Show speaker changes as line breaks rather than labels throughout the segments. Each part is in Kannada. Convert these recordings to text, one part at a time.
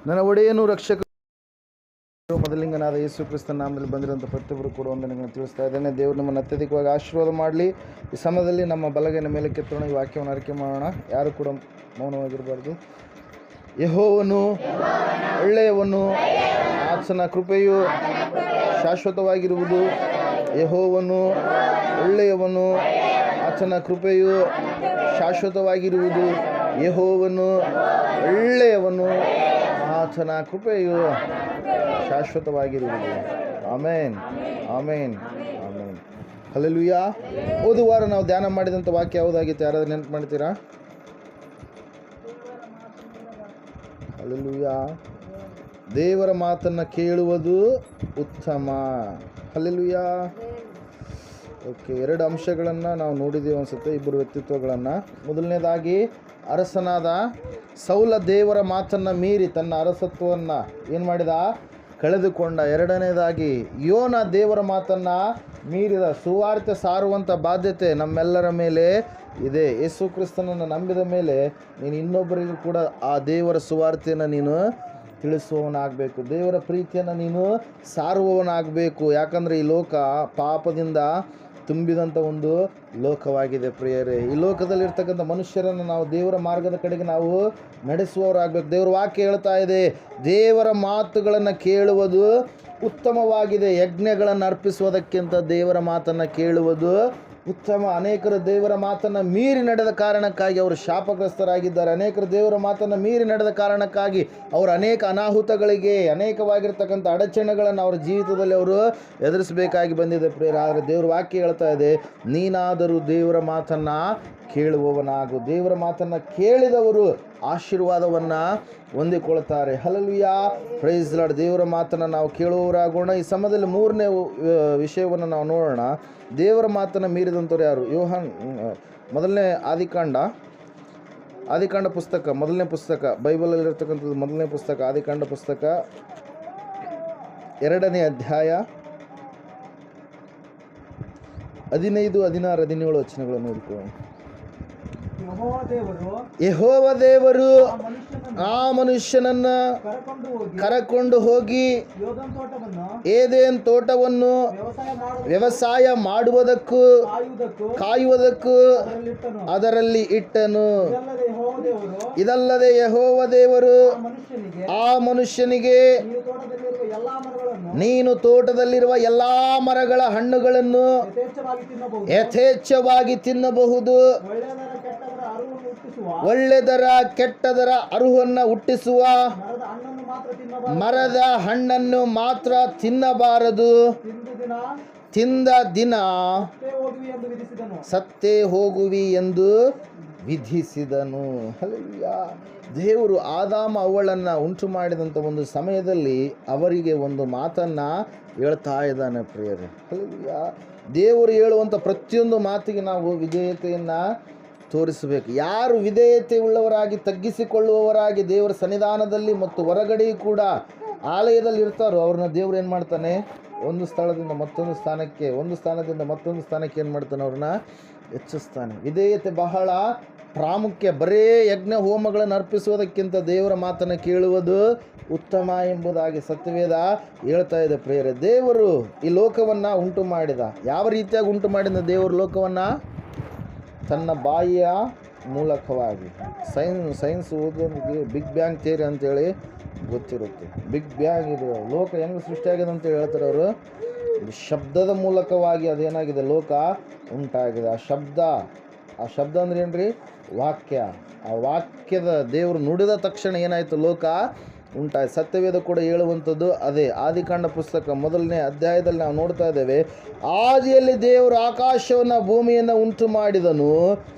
ನನ್ನ ಒಡೆಯನು ರಕ್ಷಕ ಮೊದಲಿಂಗನಾದ ಯೇಸು ಕ್ರಿಸ್ತನ ನಾಮದಲ್ಲಿ ಬಂದಿರುವಂಥ ಪ್ರತಿಯೊಬ್ಬರು ಕೂಡ ವಂದನೆಗಳನ್ನು ತಿಳಿಸ್ತಾ ಇದ್ದೇನೆ. ದೇವರು ನಮ್ಮನ್ನು ಅತ್ಯಧಿಕವಾಗಿ ಆಶೀರ್ವಾದ ಮಾಡಲಿ. ಈ ಸಮಯದಲ್ಲಿ ನಮ್ಮ ಬಲಗೈನ ಮೇಲೆ ಕೆತ್ತೋಣ, ಈ ವಾಕ್ಯವನ್ನು ಅರಿಕೆ ಮಾಡೋಣ. ಯಾರು ಕೂಡ ಮೌನವಾಗಿರಬಾರ್ದು. ಯೆಹೋವನು ಒಳ್ಳೆಯವನು, ಆತನ ಕೃಪೆಯು ಶಾಶ್ವತವಾಗಿರುವುದು. ಯೆಹೋವನು ಒಳ್ಳೆಯವನು, ಆತನ ಕೃಪೆಯು ಶಾಶ್ವತವಾಗಿರುವುದು. ಯೆಹೋವನು ಒಳ್ಳೆಯವನು, ಆತನ ಕೃಪೆಯು ಶಾಶ್ವತವಾಗಿರುವುದು. ಆಮೇನ್, ಆಮೇನ್, ಆಮೇನ್. ಹಲ್ಲೆಲೂಯಾ. ಹೋದ ವಾರ ನಾವು ಧ್ಯಾನ ಮಾಡಿದಂಥ ವಾಕ್ಯ ಯಾವುದಾಗಿತ್ತು? ಯಾರಾದ್ರೂ ನೆನಪು ಮಾಡ್ತೀರಾ? ಹಲ್ಲೆಲೂಯಾ. ದೇವರ ಮಾತನ್ನು ಕೇಳುವುದು ಉತ್ತಮ. ಹಲ್ಲೆಲೂಯಾ. ಓಕೆ, 2 ಅಂಶಗಳನ್ನು ನಾವು ನೋಡಿದ್ದೀವಿ ಅನಿಸುತ್ತೆ, ಇಬ್ಬರು ವ್ಯಕ್ತಿತ್ವಗಳನ್ನು. ಮೊದಲನೇದಾಗಿ, ಅರಸನಾದ ಸೌಲ ದೇವರ ಮಾತನ್ನು ಮೀರಿ ತನ್ನ ಅರಸತ್ವವನ್ನು ಏನು ಮಾಡಿದ? ಕಳೆದುಕೊಂಡ. ಎರಡನೇದಾಗಿ, ಯೋನ ದೇವರ ಮಾತನ್ನು ಮೀರಿದ. ಸುವಾರ್ತೆ ಸಾರುವಂಥ ಬಾಧ್ಯತೆ ನಮ್ಮೆಲ್ಲರ ಮೇಲೆ ಇದೆ. ಯೇಸು ಕ್ರಿಸ್ತನನ್ನು ನಂಬಿದ ಮೇಲೆ ನೀನು ಇನ್ನೊಬ್ಬರಿಗೂ ಕೂಡ ಆ ದೇವರ ಸುವಾರ್ತೆಯನ್ನು ನೀನು ತಿಳಿಸುವವನಾಗಬೇಕು. ದೇವರ ಪ್ರೀತಿಯನ್ನು ನೀನು ಸಾರುವವನಾಗಬೇಕು. ಯಾಕಂದರೆ ಈ ಲೋಕ ಪಾಪದಿಂದ ತುಂಬಿದಂಥ ಒಂದು ಲೋಕವಾಗಿದೆ ಪ್ರಿಯರೇ. ಈ ಲೋಕದಲ್ಲಿರ್ತಕ್ಕಂಥ ಮನುಷ್ಯರನ್ನು ನಾವು ದೇವರ ಮಾರ್ಗದ ಕಡೆಗೆ ನಾವು ನಡೆಸುವವರಾಗಬೇಕು. ದೇವರ ವಾಕ್ಯ ಹೇಳ್ತಾ ಇದೆ, ದೇವರ ಮಾತುಗಳನ್ನು ಕೇಳುವುದು ಉತ್ತಮವಾಗಿದೆ, ಯಜ್ಞಗಳನ್ನು ಅರ್ಪಿಸುವುದಕ್ಕಿಂತ ದೇವರ ಮಾತನ್ನು ಕೇಳುವುದು ಉತ್ತಮ. ಅನೇಕರು ದೇವರ ಮಾತನ್ನು ಮೀರಿ ನಡೆದ ಕಾರಣಕ್ಕಾಗಿ ಅವರು ಶಾಪಗ್ರಸ್ತರಾಗಿದ್ದಾರೆ. ಅನೇಕರು ದೇವರ ಮಾತನ್ನು ಮೀರಿ ನಡೆದ ಕಾರಣಕ್ಕಾಗಿ ಅವರು ಅನೇಕ ಅನಾಹುತಗಳಿಗೆ, ಅನೇಕವಾಗಿರ್ತಕ್ಕಂಥ ಅಡಚಣೆಗಳನ್ನು ಅವರ ಜೀವಿತದಲ್ಲಿ ಅವರು ಎದುರಿಸಬೇಕಾಗಿ ಬಂದಿದೆ ಪ್ರಿಯರೇ. ಆದರೆ ದೇವರ ವಾಕ್ಯ ಹೇಳ್ತಾ ಇದೆ, ನೀನಾದರೂ ದೇವರ ಮಾತನ್ನು ಕೇಳುವವನಾಗು. ದೇವರ ಮಾತನ್ನು ಕೇಳಿದವರು ಆಶೀರ್ವಾದವನ್ನು ಹೊಂದಿಕೊಳ್ತಾರೆ. Hallelujah, praise lord. ದೇವರ ಮಾತನ್ನು ನಾವು ಕೇಳುವವರಾಗೋಣ. ಈ ಸಮಯದಲ್ಲಿ 3ನೇ ವಿಷಯವನ್ನು ನಾವು ನೋಡೋಣ. ದೇವರ ಮಾತನ್ನು ಮೀರಿದಂಥವ್ರು ಯಾರು? ಯೋಹಾನ್ ಮೊದಲನೇ ಆದಿಕಾಂಡ ಪುಸ್ತಕ, ಮೊದಲನೇ ಪುಸ್ತಕ, ಬೈಬಲಲ್ಲಿರ್ತಕ್ಕಂಥದ್ದು ಮೊದಲನೇ ಪುಸ್ತಕ, ಆದಿಕಾಂಡ ಪುಸ್ತಕ 2ನೇ ಅಧ್ಯಾಯ 15, 16, 17 ವಚನಗಳನ್ನು ಓದಿಕೊಳ್ಳೋಣ. ಯೆಹೋವ ದೇವರು ಆ ಮನುಷ್ಯನನ್ನು ಕರಕೊಂಡು ಹೋಗಿ ಏದೇನ್ ತೋಟವನ್ನು ವ್ಯವಸಾಯ ಮಾಡುವುದಕ್ಕೂ ಕಾಯುವುದಕ್ಕೂ ಅದರಲ್ಲಿ ಇಟ್ಟನು. ಇದಲ್ಲದೆ ಯೆಹೋವ ದೇವರು ಆ ಮನುಷ್ಯನಿಗೆ, ನೀನು ತೋಟದಲ್ಲಿರುವ ಎಲ್ಲಾ ಮರಗಳ ಹಣ್ಣುಗಳನ್ನು ಯಥೇಚ್ಛವಾಗಿ ತಿನ್ನಬಹುದು, ಒಳ್ಳೆದರ ಕೆಟ್ಟದರ ಅರುಹನ್ನು ಹುಟ್ಟಿಸುವ ಮರದ ಹಣ್ಣನ್ನು ಮಾತ್ರ ತಿನ್ನಬಾರದು, ತಿಂದ ದಿನ ಸತ್ತೇ ಹೋಗುವಿ ಎಂದು ವಿಧಿಸಿದನು. ಹಲ್ಲೆಲೂಯಾ. ದೇವರು ಆದಾಮ ಅವಳನ್ನು ಉಂಟು ಮಾಡಿದಂಥ ಒಂದು ಸಮಯದಲ್ಲಿ ಅವರಿಗೆ ಒಂದು ಮಾತನ್ನು ಹೇಳ್ತಾ ಇದ್ದಾನೆ ಪ್ರಿಯರೇ. ಹಲ್ಲೆಲೂಯಾ. ದೇವರು ಹೇಳುವಂಥ ಪ್ರತಿಯೊಂದು ಮಾತಿಗೆ ನಾವು ವಿಧೇಯತೆಯನ್ನು ತೋರಿಸಬೇಕು. ಯಾರು ವಿಧೇಯತೆ ಉಳ್ಳವರಾಗಿ, ತಗ್ಗಿಸಿಕೊಳ್ಳುವವರಾಗಿ ದೇವರ ಸನ್ನಿಧಾನದಲ್ಲಿ ಮತ್ತು ಹೊರಗಡೆಯೂ ಕೂಡ ಆಲಯದಲ್ಲಿ ಇರ್ತಾರೋ ಅವ್ರನ್ನ ದೇವರು ಏನು ಮಾಡ್ತಾನೆ? ಒಂದು ಸ್ಥಳದಿಂದ ಮತ್ತೊಂದು ಸ್ಥಾನಕ್ಕೆ, ಒಂದು ಸ್ಥಾನದಿಂದ ಮತ್ತೊಂದು ಸ್ಥಾನಕ್ಕೆ ಏನು ಮಾಡ್ತಾನೆ? ಅವ್ರನ್ನ ಹೆಚ್ಚಿಸ್ತಾನೆ. ವಿಧೇಯತೆ ಬಹಳ ಪ್ರಾಮುಖ್ಯ. ಬರೇ ಯಜ್ಞ ಹೋಮಗಳನ್ನು ಅರ್ಪಿಸುವುದಕ್ಕಿಂತ ದೇವರ ಮಾತನ್ನು ಕೇಳುವುದು ಉತ್ತಮ ಎಂಬುದಾಗಿ ಸತ್ಯವೇದ ಹೇಳ್ತಾ ಇದೆ ಪ್ರಿಯರೇ. ದೇವರು ಈ ಲೋಕವನ್ನು ಉಂಟು ಮಾಡಿದ. ಯಾವ ರೀತಿಯಾಗಿ ಉಂಟು ಮಾಡಿದ ದೇವರು ಲೋಕವನ್ನು? ತನ್ನ ಬಾಯಿಯ ಮೂಲಕವಾಗಿ. ಸೈನ್ಸ್ ಓದೋನಿಗೆ ಬಿಗ್ ಬ್ಯಾಂಗ್ ಥಿಯರಿ ಅಂತೇಳಿ ಗೊತ್ತಿರುತ್ತೆ. ಬಿಗ್ ಬ್ಯಾಂಗ್ ಇದು ಲೋಕ ಹೆಂಗೆ ಸೃಷ್ಟಿಯಾಗಿದೆ ಅಂತ ಹೇಳ್ತಾರೆ ಅವರು. ಶಬ್ದದ ಮೂಲಕವಾಗಿ ಅದೇನಾಗಿದೆ? ಲೋಕ ಉಂಟಾಗಿದೆ. ಆ ಶಬ್ದ ಅಂದ್ರೆ ಏನ್ರಿ? ವಾಕ್ಯ. ಆ ವಾಕ್ಯದ ದೇವರು ನುಡಿದ ತಕ್ಷಣ ಏನಾಯಿತು? ಲೋಕ ಉಂಟಾಯ್ತು. ಸತ್ಯವೇದ ಕೂಡ ಹೇಳುವಂಥದ್ದು ಅದೇ. ಆದಿಕಾಂಡ ಪುಸ್ತಕ 1ನೇ ಅಧ್ಯಾಯದಲ್ಲಿ ನಾವು ನೋಡ್ತಾ ಇದ್ದೇವೆ, ಆದಿಯಲ್ಲಿ ದೇವರು ಆಕಾಶವನ್ನು ಭೂಮಿಯನ್ನು ಉಂಟು ಮಾಡಿದನು.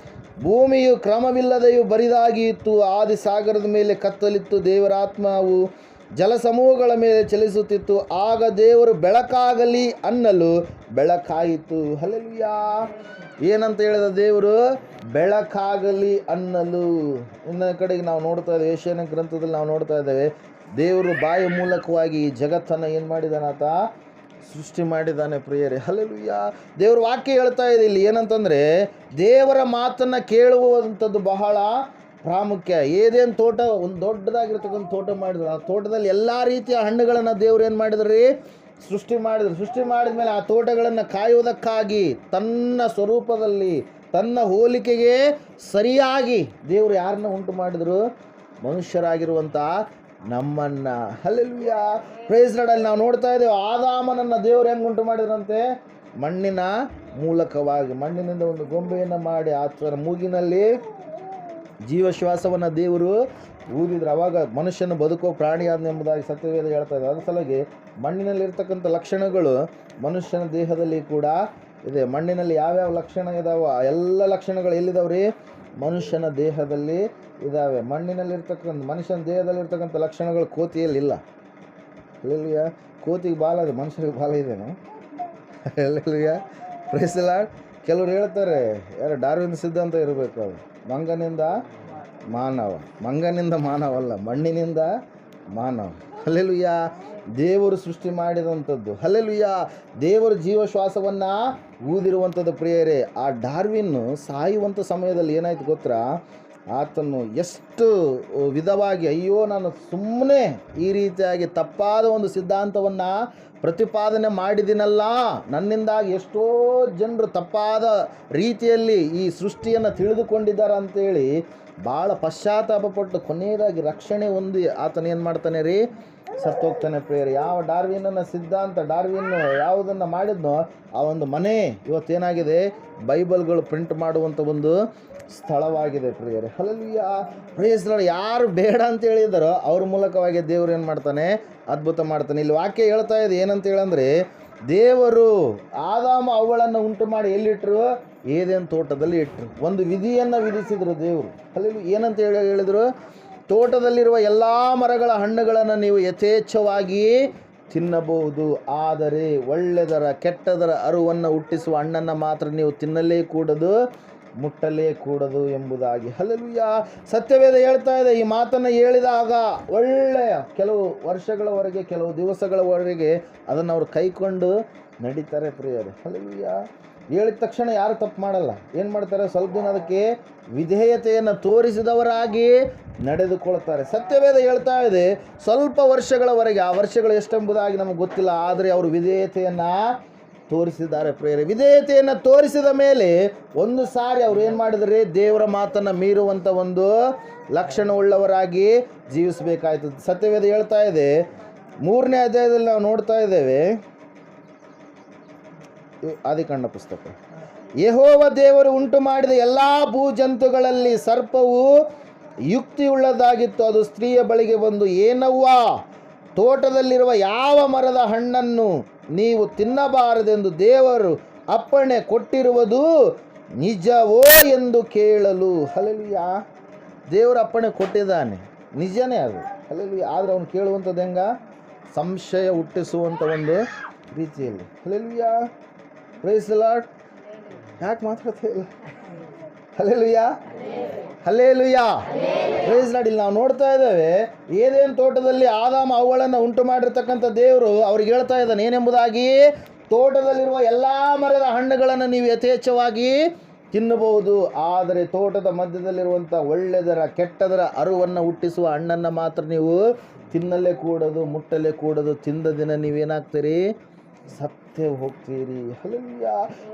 ಭೂಮಿಯು ಕ್ರಮವಿಲ್ಲದೆಯೂ ಬರಿದಾಗಿ ಇತ್ತು. ಆದಿ ಸಾಗರದ ಮೇಲೆ ಕತ್ತಲಿತ್ತು. ದೇವರ ಆತ್ಮವು ಜಲಸಮೂಹಗಳ ಮೇಲೆ ಚಲಿಸುತ್ತಿತ್ತು. ಆಗ ದೇವರು ಬೆಳಕಾಗಲಿ ಅನ್ನಲು ಬೆಳಕಾಯಿತು. ಹಲ್ಲೆಲೂಯಾ. ಏನಂತ ಹೇಳಿದ ದೇವರು? ಬೆಳಕಾಗಲಿ ಅನ್ನಲು. ಇನ್ನೊಂದು ಕಡೆಗೆ ನಾವು ನೋಡ್ತಾ ಇದ್ದೇವೆ, ಯೆಶಾಯನ ಗ್ರಂಥದಲ್ಲಿ ನಾವು ನೋಡ್ತಾ ಇದ್ದೇವೆ, ದೇವರು ಬಾಯ ಮೂಲಕವಾಗಿ ಈ ಜಗತ್ತನ್ನು ಏನು ಮಾಡಿದಾನಾತ? ಸೃಷ್ಟಿ ಮಾಡಿದ್ದಾನೆ ಪ್ರಿಯರೇ. ಹಲ್ಲೆಲೂಯಾ. ದೇವರ ವಾಕ್ಯ ಹೇಳ್ತಾ ಇದೆ ಇಲ್ಲಿ ಏನಂತಂದರೆ, ದೇವರ ಮಾತನ್ನು ಕೇಳುವಂಥದ್ದು ಬಹಳ ಪ್ರಾಮುಖ್ಯ. ಏದೇನು ತೋಟ, ಒಂದು ದೊಡ್ಡದಾಗಿರ್ತಕ್ಕಂಥ ತೋಟ ಮಾಡಿದ್ರು. ಆ ತೋಟದಲ್ಲಿ ಎಲ್ಲ ರೀತಿಯ ಹಣ್ಣುಗಳನ್ನು ದೇವ್ರು ಏನು ಮಾಡಿದ್ರು ರೀ, ಸೃಷ್ಟಿ ಮಾಡಿದ್ರು. ಸೃಷ್ಟಿ ಮಾಡಿದ ಮೇಲೆ ಆ ತೋಟಗಳನ್ನು ಕಾಯುವುದಕ್ಕಾಗಿ ತನ್ನ ಸ್ವರೂಪದಲ್ಲಿ, ತನ್ನ ಹೋಲಿಕೆಗೆ ಸರಿಯಾಗಿ ದೇವರು ಯಾರನ್ನ ಉಂಟು ಮಾಡಿದರು, ಮನುಷ್ಯರಾಗಿರುವಂಥ ನಮ್ಮನ್ನು. Hallelujah, praise Lord. ಅಲ್ಲಿ ನಾವು ನೋಡ್ತಾ ಇದ್ದೇವೆ, ಆದಾಮನನ್ನು ದೇವರು ಹೆಂಗೆ ಉಂಟು ಮಾಡಿದ್ರಂತೆ, ಮಣ್ಣಿನ ಮೂಲಕವಾಗಿ. ಮಣ್ಣಿನಿಂದ ಒಂದು ಗೊಂಬೆಯನ್ನು ಮಾಡಿ ಆತನ ಮೂಗಿನಲ್ಲಿ ಜೀವಶ್ವಾಸವನ್ನು ದೇವರು ಊದಿದ್ರು. ಅವಾಗ ಮನುಷ್ಯನ ಬದುಕೋ ಪ್ರಾಣಿಯಾದ ಎಂಬುದಾಗಿ ಸತ್ಯವೇದ ಹೇಳ್ತಾ ಇದೆ. ಅದರ ಸಲುವಾಗಿ ಮಣ್ಣಿನಲ್ಲಿರ್ತಕ್ಕಂಥ ಲಕ್ಷಣಗಳು ಮನುಷ್ಯನ ದೇಹದಲ್ಲಿ ಕೂಡ ಇದೆ. ಮಣ್ಣಿನಲ್ಲಿ ಯಾವ್ಯಾವ ಲಕ್ಷಣ ಇದಾವೆ, ಆ ಎಲ್ಲ ಲಕ್ಷಣಗಳು ಎಲ್ಲಿದಾವ್ರಿ, ಮನುಷ್ಯನ ದೇಹದಲ್ಲಿ ಇದ್ದಾವೆ. ಮಣ್ಣಿನಲ್ಲಿರ್ತಕ್ಕಂಥ ಮನುಷ್ಯನ ದೇಹದಲ್ಲಿರ್ತಕ್ಕಂಥ ಲಕ್ಷಣಗಳು ಕೋತಿಯಲ್ಲಿ ಇಲ್ಲ. ಅಲ್ಲೆಲ್ಲೂಯ, ಕೋತಿಗೆ ಬಾಲ ಇದೆ, ಮನುಷ್ಯರಿಗೆ ಬಾಲ ಇದೇನು? Alleluia, praise the Lord. ಕೆಲವರು ಹೇಳ್ತಾರೆ, ಯಾರು ಡಾರ್ವಿನ್ ಸಿದ್ಧಾಂತ ಇರಬೇಕು, ಅದು ಮಂಗನಿಂದ ಮಾನವ, ಮಂಗನಿಂದ ಮಾನವಲ್ಲ, ಮಣ್ಣಿನಿಂದ ಮಾನವ. ಹಲ್ಲೆಲೂಯ, ದೇವರು ಸೃಷ್ಟಿ ಮಾಡಿದಂಥದ್ದು. ಹಲ್ಲೆಲೂಯ, ದೇವರು ಜೀವಶ್ವಾಸವನ್ನು ಊದಿರುವಂಥದ್ದು ಪ್ರಿಯರೇ. ಆ ಡಾರ್ವಿನ್ನು ಸಾಯುವಂಥ ಸಮಯದಲ್ಲಿ ಏನಾಯ್ತು ಗೊತ್ತಾ, ಆತನು ಎಷ್ಟು ವಿಧವಾಗಿ, ಅಯ್ಯೋ ನಾನು ಸುಮ್ಮನೆ ಈ ರೀತಿಯಾಗಿ ತಪ್ಪಾದ ಒಂದು ಸಿದ್ಧಾಂತವನ್ನು ಪ್ರತಿಪಾದನೆ ಮಾಡಿದಿನಲ್ಲ, ನನ್ನಿಂದಾಗಿ ಎಷ್ಟೋ ಜನರು ತಪ್ಪಾದ ರೀತಿಯಲ್ಲಿ ಈ ಸೃಷ್ಟಿಯನ್ನು ತಿಳಿದುಕೊಂಡಿದ್ದಾರೆ ಅಂತೇಳಿ ಭಾಳ ಪಶ್ಚಾತ್ತಾಪಪಟ್ಟು ಕೊನೆಯದಾಗಿ ರಕ್ಷಣೆ ಹೊಂದಿ ಆತನ ಏನು ಮಾಡ್ತಾನೆ ರೀ, ಸತ್ತೋಗ್ತಾನೆ ಪ್ರಿಯರು. ಯಾವ ಡಾರ್ವಿನ್ನ ಸಿದ್ಧಾಂತ, ಡಾರ್ವಿನ್ ಯಾವುದನ್ನು ಮಾಡಿದ್ನೋ ಆ ಒಂದು ಮನೆ ಇವತ್ತೇನಾಗಿದೆ, ಬೈಬಲ್ಗಳು ಪ್ರಿಂಟ್ ಮಾಡುವಂಥ ಒಂದು ಸ್ಥಳವಾಗಿದೆ ಪ್ರಿಯರೇ. Hallelujah, praise Lord. ಯಾರು ಬೇಡ ಅಂತ ಹೇಳಿದಾರೋ ಅವ್ರ ಮೂಲಕವಾಗಿ ದೇವರು ಏನು ಮಾಡ್ತಾನೆ, ಅದ್ಭುತ ಮಾಡ್ತಾನೆ. ಇಲ್ಲಿ ವಾಕ್ಯ ಹೇಳ್ತಾ ಇದೆ ಏನಂತ ಹೇಳಂದ್ರೆ, ದೇವರು ಆದಾಮ ಅವ್ವಳನ್ನು ಉಂಟು ಮಾಡಿ ಎಲ್ಲಿಟ್ಟರು, ಏದೇನು ತೋಟದಲ್ಲಿ ಇಟ್ಟರು. ಒಂದು ವಿಧಿಯನ್ನು ವಿಧಿಸಿದರು ದೇವರು. ಹಲ್ಲೆಲೂಯ, ಏನಂತ ಹೇಳಿದರು, ತೋಟದಲ್ಲಿರುವ ಎಲ್ಲ ಮರಗಳ ಹಣ್ಣುಗಳನ್ನು ನೀವು ಯಥೇಚ್ಛವಾಗಿ ತಿನ್ನಬಹುದು, ಆದರೆ ಒಳ್ಳೆದರ ಕೆಟ್ಟದರ ಅರುವನ್ನು ಹುಟ್ಟಿಸುವ ಹಣ್ಣನ್ನು ಮಾತ್ರ ನೀವು ತಿನ್ನಲೇ ಕೂಡದು, ಮುಟ್ಟಲೇ ಕೂಡದು ಎಂಬುದಾಗಿ. ಹಲ್ಲೆಲೂಯ, ಸತ್ಯವೇದ ಹೇಳ್ತಾ ಇದೆ. ಈ ಮಾತನ್ನು ಹೇಳಿದಾಗ ಒಳ್ಳೆಯ ಕೆಲವು ವರ್ಷಗಳವರೆಗೆ, ಕೆಲವು ದಿವಸಗಳವರೆಗೆ ಅದನ್ನು ಅವರು ಕೈಕೊಂಡು ನಡೀತಾರೆ ಪ್ರಿಯರೇ. ಹಲ್ಲೆಲೂಯ, ಹೇಳಿದ ತಕ್ಷಣ ಯಾರು ತಪ್ಪು ಮಾಡಲ್ಲ. ಏನು ಮಾಡ್ತಾರೆ, ಸ್ವಲ್ಪ ದಿನ ಅದಕ್ಕೆ ವಿಧೇಯತೆಯನ್ನು ತೋರಿಸಿದವರಾಗಿ ನಡೆದುಕೊಳ್ತಾರೆ. ಸತ್ಯವೇದ ಹೇಳ್ತಾ ಇದೆ, ಸ್ವಲ್ಪ ವರ್ಷಗಳವರೆಗೆ, ಆ ವರ್ಷಗಳು ಎಷ್ಟೆಂಬುದಾಗಿ ನಮಗೆ ಗೊತ್ತಿಲ್ಲ, ಆದರೆ ಅವರು ವಿಧೇಯತೆಯನ್ನು ತೋರಿಸಿದ್ದಾರೆ ಪ್ರಿಯರೇ. ವಿಧೇಯತೆಯನ್ನು ತೋರಿಸಿದ ಮೇಲೆ ಒಂದು ಸಾರಿ ಅವ್ರು ಏನು ಮಾಡಿದರೆ, ದೇವರ ಮಾತನ್ನು ಮೀರುವಂಥ ಒಂದು ಲಕ್ಷಣವುಳ್ಳವರಾಗಿ ಜೀವಿಸಬೇಕಾಯ್ತು. ಸತ್ಯವೇದ ಹೇಳ್ತಾ ಇದೆ, 3ನೇ ಅಧ್ಯಾಯದಲ್ಲಿ ನಾವು ನೋಡ್ತಾ ಇದ್ದೇವೆ, ಆದಿಕಾಂಡ ಪುಸ್ತಕ, ಯೆಹೋವ ದೇವರು ಉಂಟು ಮಾಡಿದ ಎಲ್ಲ ಭೂಜಂತುಗಳಲ್ಲಿ ಸರ್ಪವು ಯುಕ್ತಿಯುಳ್ಳದಾಗಿತ್ತು. ಅದು ಸ್ತ್ರೀಯ ಬಳಿಗೆ ಬಂದು, ಏನವ್ವ, ತೋಟದಲ್ಲಿರುವ ಯಾವ ಮರದ ಹಣ್ಣನ್ನು ನೀವು ತಿನ್ನಬಾರದೆಂದು ದೇವರು ಅಪ್ಪಣೆ ಕೊಟ್ಟಿರುವುದು ನಿಜವೋ ಎಂದು ಕೇಳಲು. ಹಲ್ಲೆಲೂಯ, ದೇವರು ಅಪ್ಪಣೆ ಕೊಟ್ಟಿದ್ದಾನೆ, ನಿಜನೇ ಅದು. ಹಲ್ಲೆಲೂಯ, ಆದರೆ ಅವನು ಕೇಳುವಂಥದ್ದು ಹೆಂಗ, ಸಂಶಯ ಹುಟ್ಟಿಸುವಂಥ ಒಂದು ರೀತಿಯಲ್ಲಿ. Hallelujah, praise the Lord. ಯಾಕೆ ಮಾತಾಡ್ತಾ ಇಲ್ಲ? Hallelujah, hallelujah, praise Lord. ಇಲ್ಲಿ ನಾವು ನೋಡ್ತಾ ಇದ್ದೇವೆ, ಏದೇನು ತೋಟದಲ್ಲಿ ಆದಾಮ ಅವ್ವಳನ್ನು ಉಂಟು ಮಾಡಿರ್ತಕ್ಕಂಥ ದೇವರು ಅವ್ರಿಗೆ ಹೇಳ್ತಾ ಇದ್ದಾನೆ ಏನೆಂಬುದಾಗಿ, ತೋಟದಲ್ಲಿರುವ ಎಲ್ಲ ಮರದ ಹಣ್ಣುಗಳನ್ನು ನೀವು ಯಥೇಚ್ಛವಾಗಿ ತಿನ್ನಬಹುದು, ಆದರೆ ತೋಟದ ಮಧ್ಯದಲ್ಲಿರುವಂಥ ಒಳ್ಳೆದರ ಕೆಟ್ಟದರ ಅರುವನ್ನು ಹುಟ್ಟಿಸುವ ಹಣ್ಣನ್ನು ಮಾತ್ರ ನೀವು ತಿನ್ನಲೇ ಕೂಡದು, ಮುಟ್ಟಲೇ ಕೂಡದು. ತಿಂದ ದಿನ ನೀವೇನಾಗ್ತೀರಿ, ಸತ್ತೇ ಹೋಗ್ತೀರಿ. ಹಲ್ಲೆಲೂಯ,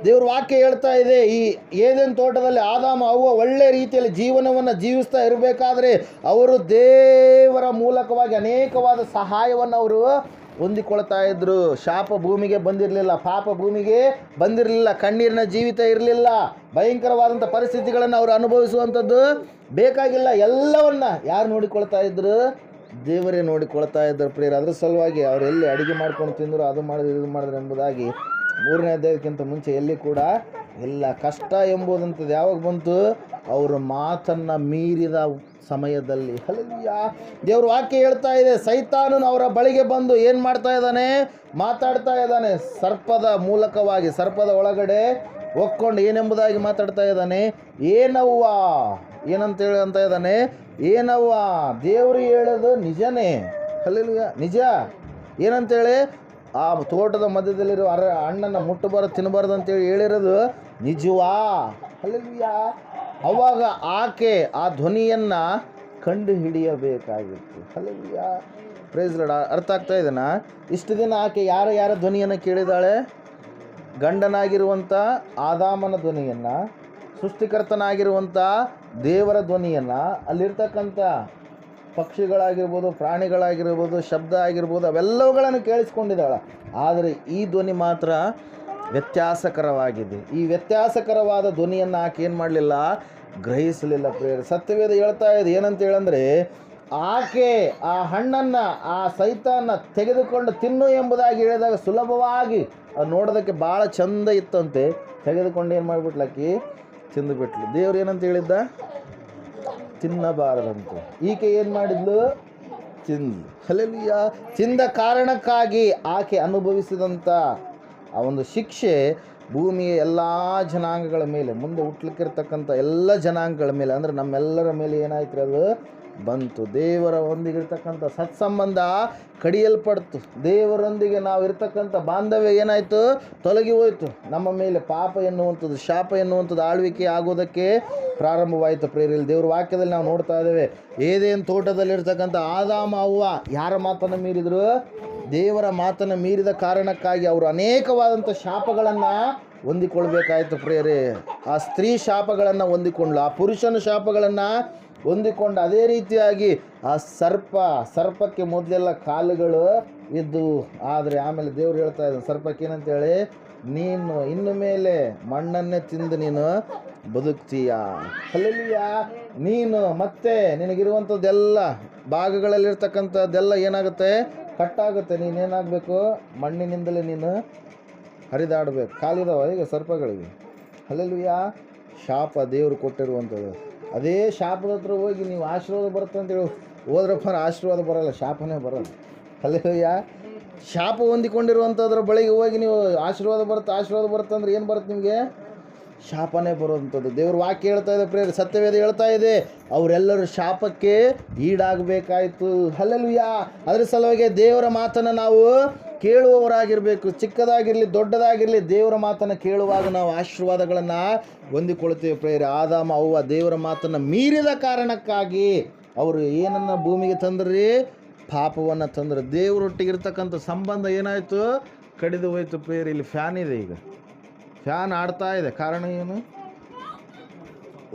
ದೇವ್ರ ವಾಕ್ಯ ಹೇಳ್ತಾ ಇದೆ, ಈ ಏದೇನು ತೋಟದಲ್ಲಿ ಆದಾಮ ಅವ್ವ ಒಳ್ಳೆ ರೀತಿಯಲ್ಲಿ ಜೀವನವನ್ನು ಜೀವಿಸ್ತಾ ಇರಬೇಕಾದ್ರೆ ಅವರು ದೇವರ ಮೂಲಕವಾಗಿ ಅನೇಕವಾದ ಸಹಾಯವನ್ನು ಅವರು ಹೊಂದಿಕೊಳ್ತಾ ಇದ್ರು. ಶಾಪ ಭೂಮಿಗೆ ಬಂದಿರಲಿಲ್ಲ, ಪಾಪ ಭೂಮಿಗೆ ಬಂದಿರಲಿಲ್ಲ, ಕಣ್ಣೀರಿನ ಜೀವಿತ ಇರಲಿಲ್ಲ, ಭಯಂಕರವಾದಂಥ ಪರಿಸ್ಥಿತಿಗಳನ್ನು ಅವರು ಅನುಭವಿಸುವಂಥದ್ದು ಬೇಕಾಗಿಲ್ಲ. ಎಲ್ಲವನ್ನ ಯಾರು ನೋಡಿಕೊಳ್ತಾ ಇದ್ರು, ದೇವರೇ ನೋಡಿಕೊಳ್ತಾ ಇದ್ದರು ಪ್ರಿಯರು. ಅದ್ರ ಸಲುವಾಗಿ ಅವರು ಎಲ್ಲಿ ಅಡುಗೆ ಮಾಡ್ಕೊಂಡು ತಿಂದರು, ಅದು ಮಾಡಿದ್ರು ಇದು ಮಾಡಿದ್ರು ಎಂಬುದಾಗಿ 3ನೇ ಅಧ್ಯಾಯಕ್ಕಿಂತ ಮುಂಚೆ ಎಲ್ಲಿ ಕೂಡ ಇಲ್ಲ. ಕಷ್ಟ ಎಂಬುದಂಥದ್ದು ಯಾವಾಗ ಬಂತು, ಅವರು ಮಾತನ್ನು ಮೀರಿದ ಸಮಯದಲ್ಲಿ. ಹಲ್ಲೆಲೂಯ, ದೇವ್ರ ವಾಕ್ಯ ಹೇಳ್ತಾ ಇದೆ, ಸೈತಾನನು ಅವರ ಬಳಿಗೆ ಬಂದು ಏನು ಮಾಡ್ತಾ ಇದ್ದಾನೆ, ಮಾತಾಡ್ತಾ ಇದ್ದಾನೆ. ಸರ್ಪದ ಮೂಲಕವಾಗಿ, ಸರ್ಪದ ಒಳಗಡೆ ಒಕ್ಕೊಂಡು ಏನೆಂಬುದಾಗಿ ಮಾತಾಡ್ತಾ ಇದ್ದಾನೆ, ಏನವ್ವ, ಏನಂತೇಳಿ ಅಂತ ಇದ್ದಾನೆ, ಏನವ್ವ, ದೇವರು ಹೇಳೋದು ನಿಜನೇ. ಹಲ್ಲೆಲೂಯ, ನಿಜ. ಏನಂತೇಳಿ, ಆ ತೋಟದ ಮಧ್ಯದಲ್ಲಿರೋ ಹಣ್ಣನ್ನು ಮುಟ್ಟಬಾರದು, ತಿನ್ನಬಾರ್ದು ಅಂತೇಳಿ ಹೇಳಿರೋದು ನಿಜವಾ. ಹಲ್ಲೆಲೂಯ, ಅವಾಗ ಆಕೆ ಆ ಧ್ವನಿಯನ್ನು ಕಂಡು ಹಿಡಿಯಬೇಕಾಗಿತ್ತು. Hallelujah, praise lord. ಅರ್ಥ ಆಗ್ತಾ ಇದೆನಾ? ಇಷ್ಟು ದಿನ ಆಕೆ ಯಾರ ಧ್ವನಿಯನ್ನು ಕೇಳಿದಾಳೆ? ಗಂಡನಾಗಿರುವಂಥ ಆದಾಮನ ಧ್ವನಿಯನ್ನು, ಸೃಷ್ಟಿಕರ್ತನಾಗಿರುವಂಥ ದೇವರ ಧ್ವನಿಯನ್ನು, ಅಲ್ಲಿರ್ತಕ್ಕಂಥ ಪಕ್ಷಿಗಳಾಗಿರ್ಬೋದು, ಪ್ರಾಣಿಗಳಾಗಿರ್ಬೋದು, ಶಬ್ದ ಆಗಿರ್ಬೋದು, ಅವೆಲ್ಲವುಗಳನ್ನು ಕೇಳಿಸ್ಕೊಂಡಿದ್ದಾಳೆ. ಆದರೆ ಈ ಧ್ವನಿ ಮಾತ್ರ ವ್ಯತ್ಯಾಸಕರವಾಗಿದೆ. ಈ ವ್ಯತ್ಯಾಸಕರವಾದ ಧ್ವನಿಯನ್ನು ಆಕೆ ಏನು ಮಾಡಲಿಲ್ಲ? ಗ್ರಹಿಸಲಿಲ್ಲ. ಪ್ರಿಯರೇ, ಸತ್ಯವೇದ ಹೇಳ್ತಾ ಇದೆ ಏನಂತ ಹೇಳಂದರೆ, ಆಕೆ ಆ ಹಣ್ಣನ್ನು ಆ ಸೈತಾನ ತೆಗೆದುಕೊಂಡು ತಿನ್ನು ಎಂಬುದಾಗಿ ಹೇಳಿದಾಗ ಸುಲಭವಾಗಿ ಅದು ನೋಡೋದಕ್ಕೆ ಭಾಳ ಚಂದ ಇತ್ತಂತೆ. ತೆಗೆದುಕೊಂಡು ಏನು ಮಾಡಿಬಿಟ್ಲಾಕಿ? ತಿಂದುಬಿಟ್ಲು. ದೇವ್ರು ಏನಂತ ಹೇಳಿದ್ದ? ತಿನ್ನಬಾರದಂತೆ. ಈಕೆ ಏನು ಮಾಡಿದ್ಲು? ತಿಂದ್ಲು. ಹಲ್ಲೆಲೂಯಾ. ತಿಂದ ಕಾರಣಕ್ಕಾಗಿ ಆಕೆ ಅನುಭವಿಸಿದಂಥ ಆ ಒಂದು ಶಿಕ್ಷೆ ಭೂಮಿಯ ಎಲ್ಲ ಜನಾಂಗಗಳ ಮೇಲೆ, ಮುಂದೆ ಹುಟ್ಲಿಕ್ಕಿರ್ತಕ್ಕಂಥ ಎಲ್ಲ ಜನಾಂಗಗಳ ಮೇಲೆ, ಅಂದರೆ ನಮ್ಮೆಲ್ಲರ ಮೇಲೆ ಏನಾಯ್ತು? ಅದು ಬಂತು. ದೇವರ ಒಂದಿಗಿರ್ತಕ್ಕಂಥ ಸತ್ಸಂಬಂಧ ಕಡಿಯಲ್ಪಡ್ತು. ದೇವರೊಂದಿಗೆ ನಾವು ಇರ್ತಕ್ಕಂಥ ಬಾಂಧವ್ಯ ಏನಾಯಿತು? ತೊಲಗಿ ಹೋಯಿತು. ನಮ್ಮ ಮೇಲೆ ಪಾಪ ಎನ್ನುವಂಥದ್ದು, ಶಾಪ ಎನ್ನುವಂಥದ್ದು ಆಳ್ವಿಕೆ ಆಗೋದಕ್ಕೆ ಪ್ರಾರಂಭವಾಯಿತು. ಪ್ರೇರಿಲ್ ದೇವ್ರ ವಾಕ್ಯದಲ್ಲಿ ನಾವು ನೋಡ್ತಾ ಇದ್ದೇವೆ, ಏದೇನು ತೋಟದಲ್ಲಿರ್ತಕ್ಕಂಥ ಆದಾಮ ಅವ್ವ ಯಾರ ಮಾತನ್ನು ಮೀರಿದರು? ದೇವರ ಮಾತನ್ನು ಮೀರಿದ ಕಾರಣಕ್ಕಾಗಿ ಅವರು ಅನೇಕವಾದಂಥ ಶಾಪಗಳನ್ನು ಹೊಂದಿಕೊಳ್ಬೇಕಾಯಿತು. ಪ್ರೇರೆ, ಆ ಸ್ತ್ರೀ ಶಾಪಗಳನ್ನು ಹೊಂದಿಕೊಂಡ್ಲು, ಆ ಪುರುಷನ ಶಾಪಗಳನ್ನು ಹೊಂದಿಕೊಂಡು, ಅದೇ ರೀತಿಯಾಗಿ ಆ ಸರ್ಪಕ್ಕೆ ಮೊದಲೆಲ್ಲ ಕಾಲುಗಳು ಇದ್ದು, ಆದರೆ ಆಮೇಲೆ ದೇವ್ರು ಹೇಳ್ತಾ ಇದ್ದಾನೆ ಸರ್ಪಕ್ಕೆ ಏನಂತೇಳಿ, ನೀನು ಇನ್ನು ಮೇಲೆ ಮಣ್ಣನ್ನೇ ತಿಂದು ನೀನು ಬದುಕ್ತೀಯ. ಹಲ್ಲೆಲೂಯಾ. ನೀನು ಮತ್ತೆ ನಿನಗಿರುವಂಥದ್ದೆಲ್ಲ ಭಾಗಗಳಲ್ಲಿರ್ತಕ್ಕಂಥದ್ದೆಲ್ಲ ಏನಾಗುತ್ತೆ? ಕಟ್ಟಾಗುತ್ತೆ. ನೀನೇನಾಗಬೇಕು? ಮಣ್ಣಿನಿಂದಲೇ ನೀನು ಹರಿದಾಡಬೇಕು. ಕಾಲಿದಾವ ಈಗ ಸರ್ಪಗಳಿಗೆ. ಹಲ್ಲೆಲೂಯಾ. ಶಾಪ ದೇವರು ಕೊಟ್ಟಿರುವಂಥದ್ದು. ಅದೇ ಶಾಪದ ಹತ್ರ ಹೋಗಿ ನೀವು ಆಶೀರ್ವಾದ ಬರುತ್ತೆ ಅಂತೇಳಿ ಹೋದ್ರಪ್ಪ, ಆಶೀರ್ವಾದ ಬರೋಲ್ಲ, ಶಾಪನೇ ಬರೋಲ್ಲ. ಹಲ್ಲೆಲೂಯಾ. ಶಾಪ ಹೊಂದಿಕೊಂಡಿರುವಂಥದ್ರ ಬಳಿಗೆ ಹೋಗಿ ನೀವು ಆಶೀರ್ವಾದ ಬರುತ್ತೆ ಅಂದ್ರೆ ಏನು ಬರುತ್ತೆ ನಿಮಗೆ? ಶಾಪನೇ ಬರುವಂಥದ್ದು. ದೇವ್ರ ವಾಕ್ಯ ಹೇಳ್ತಾ ಇದೆ ಪ್ರೇರೆ, ಸತ್ಯವೇದ ಹೇಳ್ತಾ ಇದೆ, ಅವರೆಲ್ಲರೂ ಶಾಪಕ್ಕೆ ಈಡಾಗಬೇಕಾಯಿತು. ಹಲ್ಲೆಲೂಯಾ. ಅದರ ಸಲುವಾಗಿ ದೇವರ ಮಾತನ್ನು ನಾವು ಕೇಳುವವರಾಗಿರಬೇಕು. ಚಿಕ್ಕದಾಗಿರಲಿ ದೊಡ್ಡದಾಗಿರಲಿ, ದೇವರ ಮಾತನ್ನು ಕೇಳುವಾಗ ನಾವು ಆಶೀರ್ವಾದಗಳನ್ನು ಹೊಂದಿಕೊಳ್ತೇವೆ. ಪ್ರೇರೆ, ಆದಾಮ ಅವ್ವ ದೇವರ ಮಾತನ್ನು ಮೀರಿದ ಕಾರಣಕ್ಕಾಗಿ ಅವರು ಏನನ್ನು ಭೂಮಿಗೆ ತಂದ್ರಿ? ಪಾಪವನ್ನು ತಂದರು. ದೇವರೊಟ್ಟಿಗಿರ್ತಕ್ಕಂಥ ಸಂಬಂಧ ಏನಾಯಿತು? ಕಡಿದು ಹೋಯಿತು. ಪ್ರೇರೆ, ಇಲ್ಲಿ ಫ್ಯಾನ್ ಇದೆ, ಈಗ ಫ್ಯಾನ್ ಆಡ್ತಾ ಇದೆ. ಕಾರಣ ಏನು?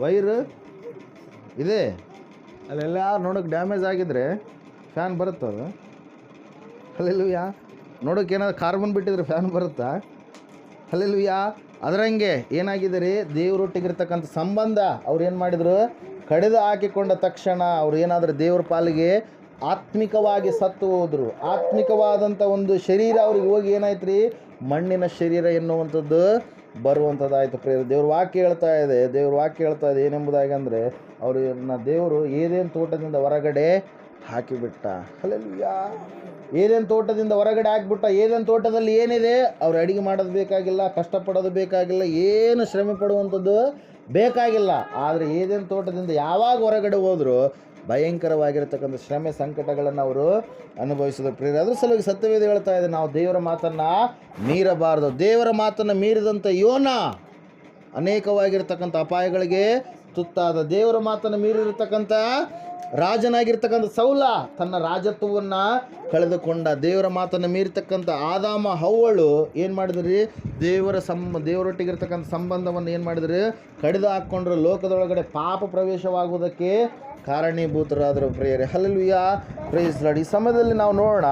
ವೈರ್ ಇದೆ, ಅಲ್ಲೆಲ್ಲ ನೋಡೋಕೆ ಡ್ಯಾಮೇಜ್ ಆಗಿದ್ರೆ ಫ್ಯಾನ್ ಬರುತ್ತದು. ಹಲ್ಲೆಲೂಯಾ. ನೋಡೋಕೆ ಏನಾದ್ರು ಕಾರ್ಬನ್ ಬಿಟ್ಟಿದ್ರೆ ಫ್ಯಾನ್ ಬರುತ್ತಾ? ಹಲ್ಲೆಲೂಯಾ. ಅದರಂಗೆ ಏನಾಗಿದೆ ರೀ? ದೇವರೊಟ್ಟಿಗಿರ್ತಕ್ಕಂಥ ಸಂಬಂಧ ಅವ್ರು ಏನು ಮಾಡಿದರು? ಕಡಿದು ಹಾಕಿಕೊಂಡ ತಕ್ಷಣ ಅವ್ರು ಏನಾದರೂ ದೇವ್ರ ಪಾಲಿಗೆ ಆತ್ಮಿಕವಾಗಿ ಸತ್ತು ಹೋದರು. ಆತ್ಮಿಕವಾದಂಥ ಒಂದು ಶರೀರ ಅವ್ರಿಗೆ ಹೋಗಿ ಏನಾಯ್ತು ರೀ? ಮಣ್ಣಿನ ಶರೀರ ಎನ್ನುವಂಥದ್ದು ಬರುವಂಥದ್ದಾಯಿತು. ಪ್ರೇರ, ದೇವ್ರ ವಾಕ್ಯ ಹೇಳ್ತಾ ಇದೆ ಏನೆಂಬುದಾಗಿ ಅಂದರೆ, ಅವ್ರನ್ನ ದೇವರು ಏದೇನು ತೋಟದಿಂದ ಹೊರಗಡೆ ಹಾಕಿಬಿಟ್ಟ. ಹಲ್ಲೆಲೂಯಾ. ಏದೇನು ತೋಟದಿಂದ ಹೊರಗಡೆ ಹಾಕಿಬಿಟ್ಟ. ಏದೇನು ತೋಟದಲ್ಲಿ ಏನಿದೆ? ಅವ್ರು ಅಡಿಗೆ ಮಾಡೋದು ಬೇಕಾಗಿಲ್ಲ, ಕಷ್ಟಪಡೋದು ಬೇಕಾಗಿಲ್ಲ, ಏನು ಶ್ರಮೆ ಪಡುವಂಥದ್ದು ಬೇಕಾಗಿಲ್ಲ. ಆದರೆ ಏದೇನು ತೋಟದಿಂದ ಯಾವಾಗ ಹೊರಗಡೆ ಹೋದರೂ ಭಯಂಕರವಾಗಿರ್ತಕ್ಕಂಥ ಶ್ರಮೆ ಸಂಕಟಗಳನ್ನು ಅವರು ಅನುಭವಿಸಿದ. ಪ್ರೇರೆ, ಅದ್ರ ಸಲುವಾಗಿ ಸತ್ಯವೇದ ಹೇಳ್ತಾ ಇದೆ, ನಾವು ದೇವರ ಮಾತನ್ನು ಮೀರಬಾರ್ದು. ದೇವರ ಮಾತನ್ನು ಮೀರಿದಂಥ ಯೋನ ಅನೇಕವಾಗಿರ್ತಕ್ಕಂಥ ಅಪಾಯಗಳಿಗೆ ತುತ್ತಾದ. ದೇವರ ಮಾತನ್ನು ಮೀರಿರ್ತಕ್ಕಂಥ ರಾಜನಾಗಿರ್ತಕ್ಕಂಥ ಸೌಲ ತನ್ನ ರಾಜತ್ವವನ್ನು ಕಳೆದುಕೊಂಡ. ದೇವರ ಮಾತನ್ನು ಮೀರಿರ್ತಕ್ಕಂಥ ಆದಾಮ ಹವ್ವಳು ಏನು ಮಾಡಿದ್ರಿ? ದೇವರೊಟ್ಟಿಗಿರ್ತಕ್ಕಂಥ ಸಂಬಂಧವನ್ನು ಏನು ಮಾಡಿದ್ರಿ? ಕಡಿದು ಹಾಕ್ಕೊಂಡ್ರು. ಲೋಕದೊಳಗಡೆ ಪಾಪ ಪ್ರವೇಶವಾಗುವುದಕ್ಕೆ ಕಾರಣೀಭೂತರಾದರು. ಪ್ರೇರೆ, ಹಲ್ಲೆಲೂಯಾ. Praise lord. ಈ ಸಮಯದಲ್ಲಿ ನಾವು ನೋಡೋಣ,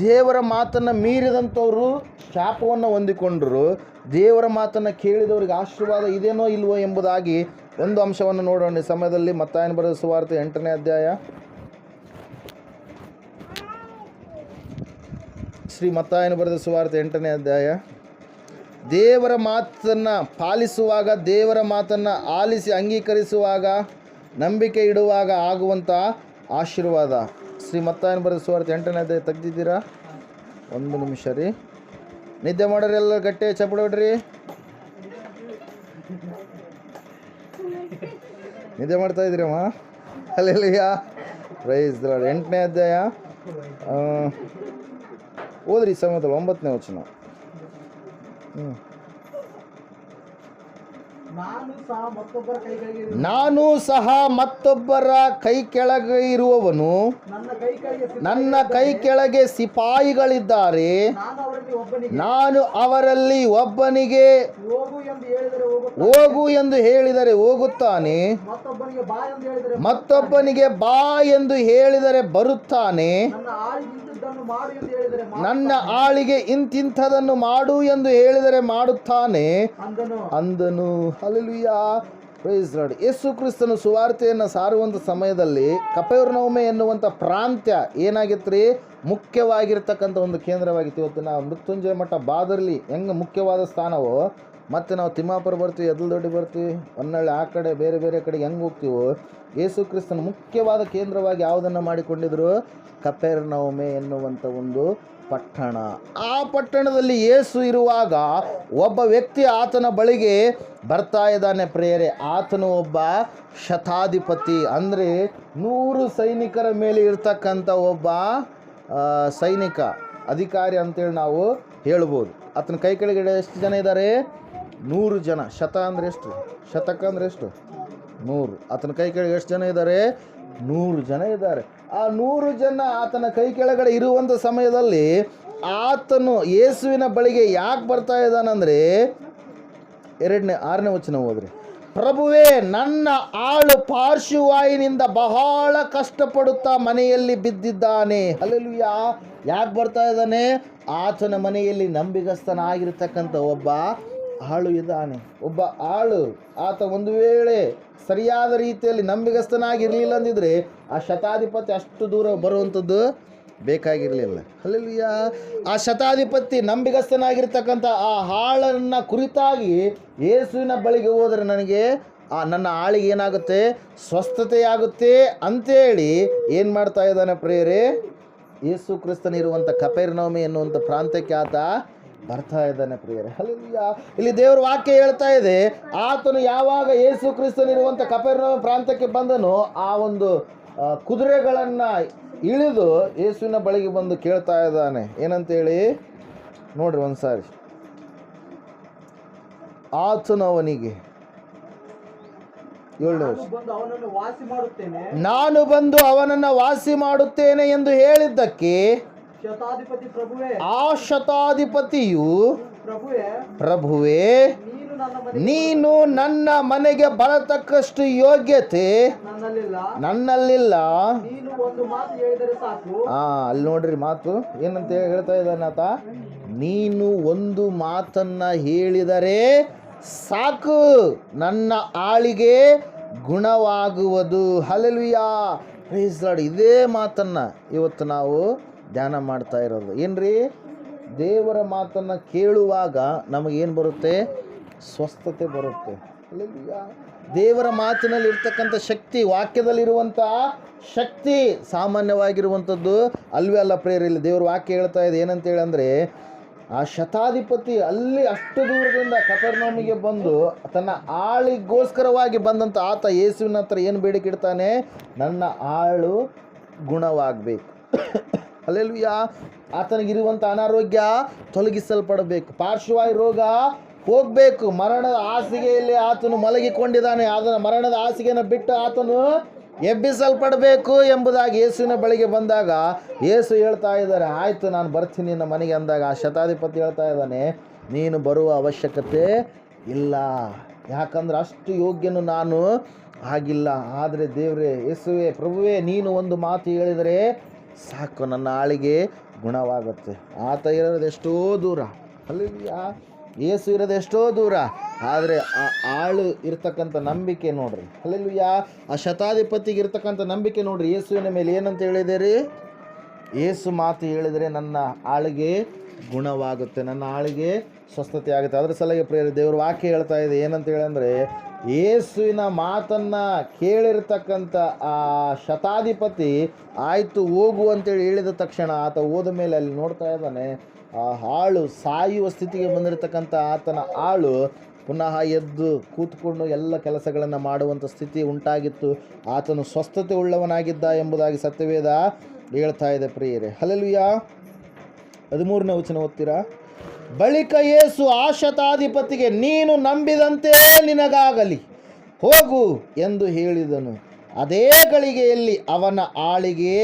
ದೇವರ ಮಾತನ್ನು ಮೀರಿದಂಥವರು ಶಾಪವನ್ನು ಹೊಂದಿಕೊಂಡರು. ದೇವರ ಮಾತನ್ನು ಕೇಳಿದವರಿಗೆ ಆಶೀರ್ವಾದ ಇದೇನೋ ಇಲ್ವೋ ಎಂಬುದಾಗಿ ಒಂದು ಅಂಶವನ್ನು ನೋಡೋಣ ಈ ಸಮಯದಲ್ಲಿ. ಮತ್ತಾಯನ ಬರೆದ ಸುವಾರ್ತೆ 8ನೇ ಅಧ್ಯಾಯ. ಶ್ರೀ ಮತ್ತಾಯನ ಬರೆದ ಸುವಾರ್ತೆ 8ನೇ ಅಧ್ಯಾಯ. ದೇವರ ಮಾತನ್ನು ಪಾಲಿಸುವಾಗ, ದೇವರ ಮಾತನ್ನು ಆಲಿಸಿ ಅಂಗೀಕರಿಸುವಾಗ, ನಂಬಿಕೆ ಇಡುವಾಗ ಆಗುವಂಥ ಆಶೀರ್ವಾದ. ಶ್ರೀ ಮತ್ತಾಯನ ಬರೆದ ಸುವಾರ್ತೆ 8ನೇ ಅಧ್ಯಾಯ ತೆಗ್ದಿದ್ದೀರಾ? ಒಂದು ನಿಮಿಷ ರೀ. ನಿದ್ದೆ ಮಾಡೋರಿ ಎಲ್ಲ ಗಟ್ಟಿ ಚಪ್ಪಡಿ ಹೊಡ್ರಿ. ನಿದ್ದೆ ಮಾಡ್ತಾ ಇದ್ದೀರಮ್ಮ? ಹಲ್ಲೆಲೂಯಾ. Praise the Lord. 8ನೇ ಅಧ್ಯಾಯ ಓದ್ರಿ ಈ ಸಮಯದಲ್ಲಿ 9ನೇ ವಚನ. ನಾನು ಸಹ ಮತ್ತೊಬ್ಬರ ಕೈ ಕೆಳಗೆ ಇರುವವನು, ನನ್ನ ಕೈ ಕೆಳಗೆ ಸಿಪಾಯಿಗಳಿದ್ದಾರೆ. ನಾನು ಅವರಲ್ಲಿ ಒಬ್ಬನಿಗೆ ಹೋಗು ಎಂದು ಹೇಳಿದರೆ ಹೋಗುತ್ತಾನೆ, ಮತ್ತೊಬ್ಬನಿಗೆ ಬಾ ಎಂದು ಹೇಳಿದರೆ ಬರುತ್ತಾನೆ, ನನ್ನ ಆಳಿಗೆ ಇಂತಿಂಥದನ್ನು ಮಾಡು ಎಂದು ಹೇಳಿದರೆ ಮಾಡುತ್ತಾನೆ ಅಂದನು. Hallelujah, praise lord. ಯೇಸು ಕ್ರಿಸ್ತನು ಸುವಾರ್ತೆಯನ್ನು ಸಾರುವಂಥ ಸಮಯದಲ್ಲಿ ಕಪೆರ್ನೌಮ್ ಎನ್ನುವಂಥ ಪ್ರಾಂತ್ಯ ಏನಾಗಿತ್ತು ರೀ, ಮುಖ್ಯವಾಗಿರ್ತಕ್ಕಂಥ ಒಂದು ಕೇಂದ್ರವಾಗಿತ್ತು. ಇವತ್ತು ನಾವು ಮೃತ್ಯುಂಜಯ ಮಠ ಬಾದರ್ಲಿ ಹೆಂಗೆ ಮುಖ್ಯವಾದ ಸ್ಥಾನವೋ, ಮತ್ತು ನಾವು ತಿಮ್ಮಾಪುರ ಬರ್ತೀವಿ, ಎದಲ್ದೊಡ್ಡಿ ಬರ್ತೀವಿ, ಹೊನ್ನಳ್ಳಿ ಆ ಕಡೆ ಬೇರೆ ಬೇರೆ ಕಡೆಗೆ ಹೆಂಗೆ ಹೋಗ್ತೀವೋ, ಯೇಸು ಕ್ರಿಸ್ತನ ಮುಖ್ಯವಾದ ಕೇಂದ್ರವಾಗಿ ಯಾವುದನ್ನು ಮಾಡಿಕೊಂಡಿದ್ರು, ಕಪೆರ್ನೌಮೆ ಎನ್ನುವಂಥ ಒಂದು ಪಟ್ಟಣ. ಆ ಪಟ್ಟಣದಲ್ಲಿ ಯೇಸು ಇರುವಾಗ ಒಬ್ಬ ವ್ಯಕ್ತಿ ಆತನ ಬಳಿಗೆ ಬರ್ತಾ ಇದ್ದಾನೆ ಪ್ರಿಯರೇ. ಆತನು ಒಬ್ಬ ಶತಾಧಿಪತಿ, ಅಂದರೆ 100 ಸೈನಿಕರ ಮೇಲೆ ಇರ್ತಕ್ಕಂಥ ಒಬ್ಬ ಸೈನಿಕ ಅಧಿಕಾರಿ ಅಂತೇಳಿ ನಾವು ಹೇಳ್ಬೋದು. ಆತನ ಕೈ ಕೆಳಗಡೆ ಎಷ್ಟು ಜನ ಇದ್ದಾರೆ? 100 ಜನ. ಶತ ಅಂದರೆ ಎಷ್ಟು? ಶತಕ ಅಂದರೆ ಎಷ್ಟು? 100. ಆತನ ಕೈ ಕೆಳಗೆ ಎಷ್ಟು ಜನ ಇದ್ದಾರೆ? 100 ಜನ ಇದ್ದಾರೆ. ಆ 100 ಜನ ಆತನ ಕೈ ಕೆಳಗಡೆ ಇರುವಂಥ ಸಮಯದಲ್ಲಿ ಆತನು ಯೇಸುವಿನ ಬಳಿಗೆ ಯಾಕೆ ಬರ್ತಾ ಇದ್ದಾನಂದರೆ, 6ನೇ ವಚನ ಹೋದ್ರಿ. ಪ್ರಭುವೇ, ನನ್ನ ಆಳು ಪಾರ್ಶ್ವವಾಯುವಿನಿಂದ ಬಹಳ ಕಷ್ಟಪಡುತ್ತಾ ಮನೆಯಲ್ಲಿ ಬಿದ್ದಿದ್ದಾನೆ. ಹಲ್ಲೆಲೂಯಾ. ಯಾಕೆ ಬರ್ತಾ ಇದ್ದಾನೆ? ಆತನ ಮನೆಯಲ್ಲಿ ನಂಬಿಗಸ್ತನಾಗಿರ್ತಕ್ಕಂಥ ಒಬ್ಬ ಆಳು ಇದ್ದಾನೆ. ಒಬ್ಬ ಆಳು, ಆತ ಒಂದು ವೇಳೆ ಸರಿಯಾದ ರೀತಿಯಲ್ಲಿ ನಂಬಿಗಸ್ತನಾಗಿರಲಿಲ್ಲ ಅಂದಿದ್ರೆ ಆ ಶತಾಧಿಪತಿ ಅಷ್ಟು ದೂರ ಬರುವಂಥದ್ದು ಬೇಕಾಗಿರಲಿಲ್ಲ. ಹಲ್ಲೆಲೂಯಾ. ಆ ಶತಾಧಿಪತಿ ನಂಬಿಗಸ್ತನಾಗಿರ್ತಕ್ಕಂಥ ಆ ಆಳನ್ನು ಕುರಿತಾಗಿ ಯೇಸುವಿನ ಬಳಿಗೆ ಹೋದರೆ ನನಗೆ ನನ್ನ ಆಳಿಗೆ ಏನಾಗುತ್ತೆ? ಸ್ವಸ್ಥತೆಯಾಗುತ್ತೆ ಅಂತೇಳಿ ಏನು ಮಾಡ್ತಾ ಇದ್ದಾನೆ ಪ್ರಿಯರೇ? ಯೇಸು ಕ್ರಿಸ್ತನಿರುವಂಥ ಕಪೆರ್ನೌಮ್ ಎನ್ನುವಂಥ ಪ್ರಾಂತ್ಯಕ್ಕೆ ಆತ ಬರ್ತಾ ಇದ್ದಾನೆ ಪ್ರಿಯರೇ. ಹಲ್ಲೆಲೂಯಾ. ಇಲ್ಲಿ ದೇವರ ವಾಕ್ಯ ಹೇಳ್ತಾ ಇದೆ, ಆತನು ಯಾವಾಗ ಯೇಸು ಕ್ರಿಸ್ತನಿರುವಂಥ ಕಪೆರ್ನೌಮ್ ಪ್ರಾಂತ್ಯಕ್ಕೆ ಬಂದನು, ಆ ಒಂದು ಕುದುರೆಗಳನ್ನು ಇಳಿದು ಯೇಸುವಿನ ಬಳಿಗೆ ಬಂದು ಕೇಳ್ತಾ ಇದ್ದಾನೆ. ಏನಂತೇಳಿ ನೋಡ್ರಿ ಒಂದು ಸಾರಿ. ಆತನು ಅವನಿಗೆ, ನಾನು ಬಂದು ಅವನನ್ನು ವಾಸಿ ಮಾಡುತ್ತೇನೆ ಎಂದು ಹೇಳಿದ್ದಕ್ಕೆ ಆ ಶತಾಧಿಪತಿಯು, ಪ್ರಭುವೇ, ನೀನು ನನ್ನ ಮನೆಗೆ ಬರತಕ್ಕಷ್ಟು ಯೋಗ್ಯತೆ ನನ್ನಲ್ಲಿಲ್ಲ. ಅಲ್ಲಿ ನೋಡ್ರಿ ಮಾತು ಏನಂತ ಹೇಳ್ತಾ ಇದ್ದಾನೆ ಆತ. ನೀನು ಒಂದು ಮಾತನ್ನ ಹೇಳಿದರೆ ಸಾಕು, ನನ್ನ ಆಳಿಗೆ ಗುಣವಾಗುವುದು. Hallelujah, praise lord. ಇದೇ ಮಾತನ್ನ ಇವತ್ತು ನಾವು ಧ್ಯಾನ ಮಾಡ್ತಾ ಇರೋದು. ಏನ್ರಿ? ದೇವರ ಮಾತನ್ನು ಕೇಳುವಾಗ ನಮಗೇನು ಬರುತ್ತೆ? ಸ್ವಸ್ಥತೆ ಬರುತ್ತೆ. ಹಲ್ಲೆಲೂಯಾ. ದೇವರ ಮಾತಿನಲ್ಲಿ ಇರ್ತಕ್ಕಂಥ ಶಕ್ತಿ, ವಾಕ್ಯದಲ್ಲಿರುವಂಥ ಶಕ್ತಿ ಸಾಮಾನ್ಯವಾಗಿರುವಂಥದ್ದು ಅಲ್ವೇ ಅಲ್ಲ ಪ್ರೇರಿಲ್ಲ. ದೇವರ ವಾಕ್ಯ ಹೇಳ್ತಾ ಇದೆ ಏನಂತೇಳಿ ಅಂದರೆ, ಆ ಶತಾಧಿಪತಿ ಅಲ್ಲಿ ಅಷ್ಟು ದೂರದಿಂದ ಕಪೆರ್ನೌಮಿಗೆ ಬಂದು ತನ್ನ ಆಳಿಗೋಸ್ಕರವಾಗಿ ಬಂದಂಥ ಆತ ಯೇಸುವಿನ ಹತ್ರ ಏನು ಬೇಡಿಕೆ ಇಡ್ತಾನೆ? ನನ್ನ ಆಳು ಗುಣವಾಗಬೇಕು. ಹಲ್ಲೆಲೂಯಾ. ಆತನಿಗಿರುವಂಥ ಅನಾರೋಗ್ಯ ತೊಲಗಿಸಲ್ಪಡಬೇಕು, ಪಾರ್ಶ್ವವಾಯು ರೋಗ ಹೋಗಬೇಕು, ಮರಣದ ಹಾಸಿಗೆಯಲ್ಲಿ ಆತನು ಮಲಗಿಕೊಂಡಿದ್ದಾನೆ, ಅದರ ಮರಣದ ಹಾಸಿಗೆಯನ್ನು ಬಿಟ್ಟು ಆತನು ಎಬ್ಬಿಸಲ್ಪಡಬೇಕು ಎಂಬುದಾಗಿ ಯೇಸುವಿನ ಬಳಿಗೆ ಬಂದಾಗ ಯೇಸು ಹೇಳ್ತಾ ಇದ್ದಾರೆ, ಆಯಿತು ನಾನು ಬರ್ತೀನಿ ನಿನ್ನ ಮನೆಗೆ ಅಂದಾಗ ಆ ಶತಾಧಿಪತಿ ಹೇಳ್ತಾ ಇದ್ದಾನೆ, ನೀನು ಬರುವ ಅವಶ್ಯಕತೆ ಇಲ್ಲ, ಯಾಕಂದ್ರೆ ಅಷ್ಟು ಯೋಗ್ಯನು ನಾನು ಆಗಿಲ್ಲ. ಆದರೆ ದೇವರೇ, ಯೇಸುವೇ, ಪ್ರಭುವೇ, ನೀನು ಒಂದು ಮಾತು ಹೇಳಿದರೆ ಸಾಕು, ನನ್ನ ಆಳಿಗೆ ಗುಣವಾಗುತ್ತೆ. ಆತ ಇರೋದು ಎಷ್ಟೋ ದೂರ. ಹಲ್ಲೆಲೂಯಾ. ಯೇಸು ಇರೋದು ಎಷ್ಟೋ ದೂರ, ಆದರೆ ಆ ಆಳು ಇರ್ತಕ್ಕಂಥ ನಂಬಿಕೆ ನೋಡ್ರಿ. ಹಲ್ಲೆಲೂಯಾ. ಆ ಶತಾಧಿಪತಿಗೆ ಇರ್ತಕ್ಕಂಥ ನಂಬಿಕೆ ನೋಡ್ರಿ. ಯೇಸುವಿನ ಮೇಲೆ ಏನಂತ ಹೇಳಿದೆ? ಯೇಸು ಮಾತು ಹೇಳಿದರೆ ನನ್ನ ಆಳಿಗೆ ಗುಣವಾಗುತ್ತೆ, ನನ್ನ ಆಳಿಗೆ ಸ್ವಸ್ಥತೆ ಆಗುತ್ತೆ. ಅದ್ರ ಸಲಹೆ ಪ್ರೇರ ದೇವ್ರ ವಾಕ್ಯ ಹೇಳ್ತಾ ಇದೆ ಏನಂತ ಹೇಳಂದರೆ, ಯೇಸುವಿನ ಮಾತನ್ನು ಕೇಳಿರ್ತಕ್ಕಂಥ ಆ ಶತಾಧಿಪತಿ ಆಯಿತು ಹೋಗು ಅಂತೇಳಿ ಹೇಳಿದ ತಕ್ಷಣ ಆತ ಹೋದ ಮೇಲೆ ಅಲ್ಲಿ ನೋಡ್ತಾ ಇದ್ದಾನೆ, ಆ ಆಳು ಸಾಯುವ ಸ್ಥಿತಿಗೆ ಬಂದಿರತಕ್ಕಂಥ ಆತನ ಆಳು ಪುನಃ ಎದ್ದು ಕೂತ್ಕೊಂಡು ಎಲ್ಲ ಕೆಲಸಗಳನ್ನು ಮಾಡುವಂಥ ಸ್ಥಿತಿ ಉಂಟಾಗಿತ್ತು. ಆತನು ಸ್ವಸ್ಥತೆ ಉಳ್ಳವನಾಗಿದ್ದ ಎಂಬುದಾಗಿ ಸತ್ಯವೇದ ಹೇಳ್ತಾ ಇದೆ ಪ್ರಿಯರೇ. ಹಲ್ಲೆಲೂಯಾ. 13ನೇ ವಚನ ಓದ್ತೀರಾ? ಬಳಿಕ ಯೇಸು ಆ ಶತಾಧಿಪತಿಗೆ, ನೀನು ನಂಬಿದಂತೆ ನಿನಗಾಗಲಿ, ಹೋಗು ಎಂದು ಹೇಳಿದನು. ಅದೇ ಗಳಿಗೆಯಲ್ಲಿ ಅವನ ಆಳಿಗೆ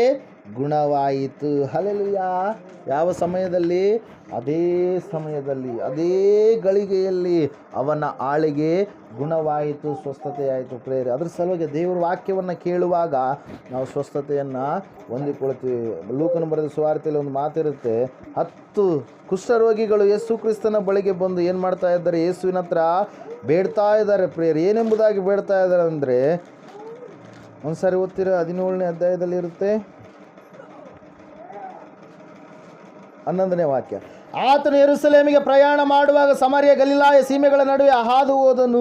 ಗುಣವಾಯಿತು. ಹಲ್ಲೆಲೂಯಾ. ಯಾವ ಸಮಯದಲ್ಲಿ? ಅದೇ ಸಮಯದಲ್ಲಿ, ಅದೇ ಗಳಿಗೆಯಲ್ಲಿ ಅವನ ಆಳಿಗೆ ಗುಣವಾಯಿತು, ಸ್ವಸ್ಥತೆಯಾಯಿತು. ಪ್ರೇರೆ, ಅದ್ರ ಸಲುವಾಗಿ ದೇವರ ವಾಕ್ಯವನ್ನು ಕೇಳುವಾಗ ನಾವು ಸ್ವಸ್ಥತೆಯನ್ನು ಹೊಂದಿಕೊಳ್ತೀವಿ. ಲೂಕನ ಬರೆದ ಸುವಾರ್ತೆಯಲ್ಲಿ ಒಂದು ಮಾತಿರುತ್ತೆ, 10 ಕುಷ್ಠರೋಗಿಗಳು ಯೇಸು ಕ್ರಿಸ್ತನ ಬಳಿಗೆ ಬಂದು ಏನು ಮಾಡ್ತಾ ಇದ್ದಾರೆ? ಯೇಸುವಿನ ಹತ್ರ ಬೇಡ್ತಾ ಇದ್ದಾರೆ. ಪ್ರೇರೆ, ಏನೆಂಬುದಾಗಿ ಬೇಡ್ತಾ ಇದ್ದಾರೆ ಅಂದರೆ, ಒಂದ್ಸಾರಿ ಓದ್ತೀರ, 17ನೇ ಅಧ್ಯಾಯದಲ್ಲಿ ಇರುತ್ತೆ, 11ನೇ ವಾಕ್ಯ. ಆತನು ಯೆರೂಸಲೇಮಿಗೆ ಪ್ರಯಾಣ ಮಾಡುವಾಗ ಸಮಾರ್ಯ ಗಲಿಲಾಯ ಸೀಮೆಗಳ ನಡುವೆ ಹಾದು ಹೋದನು.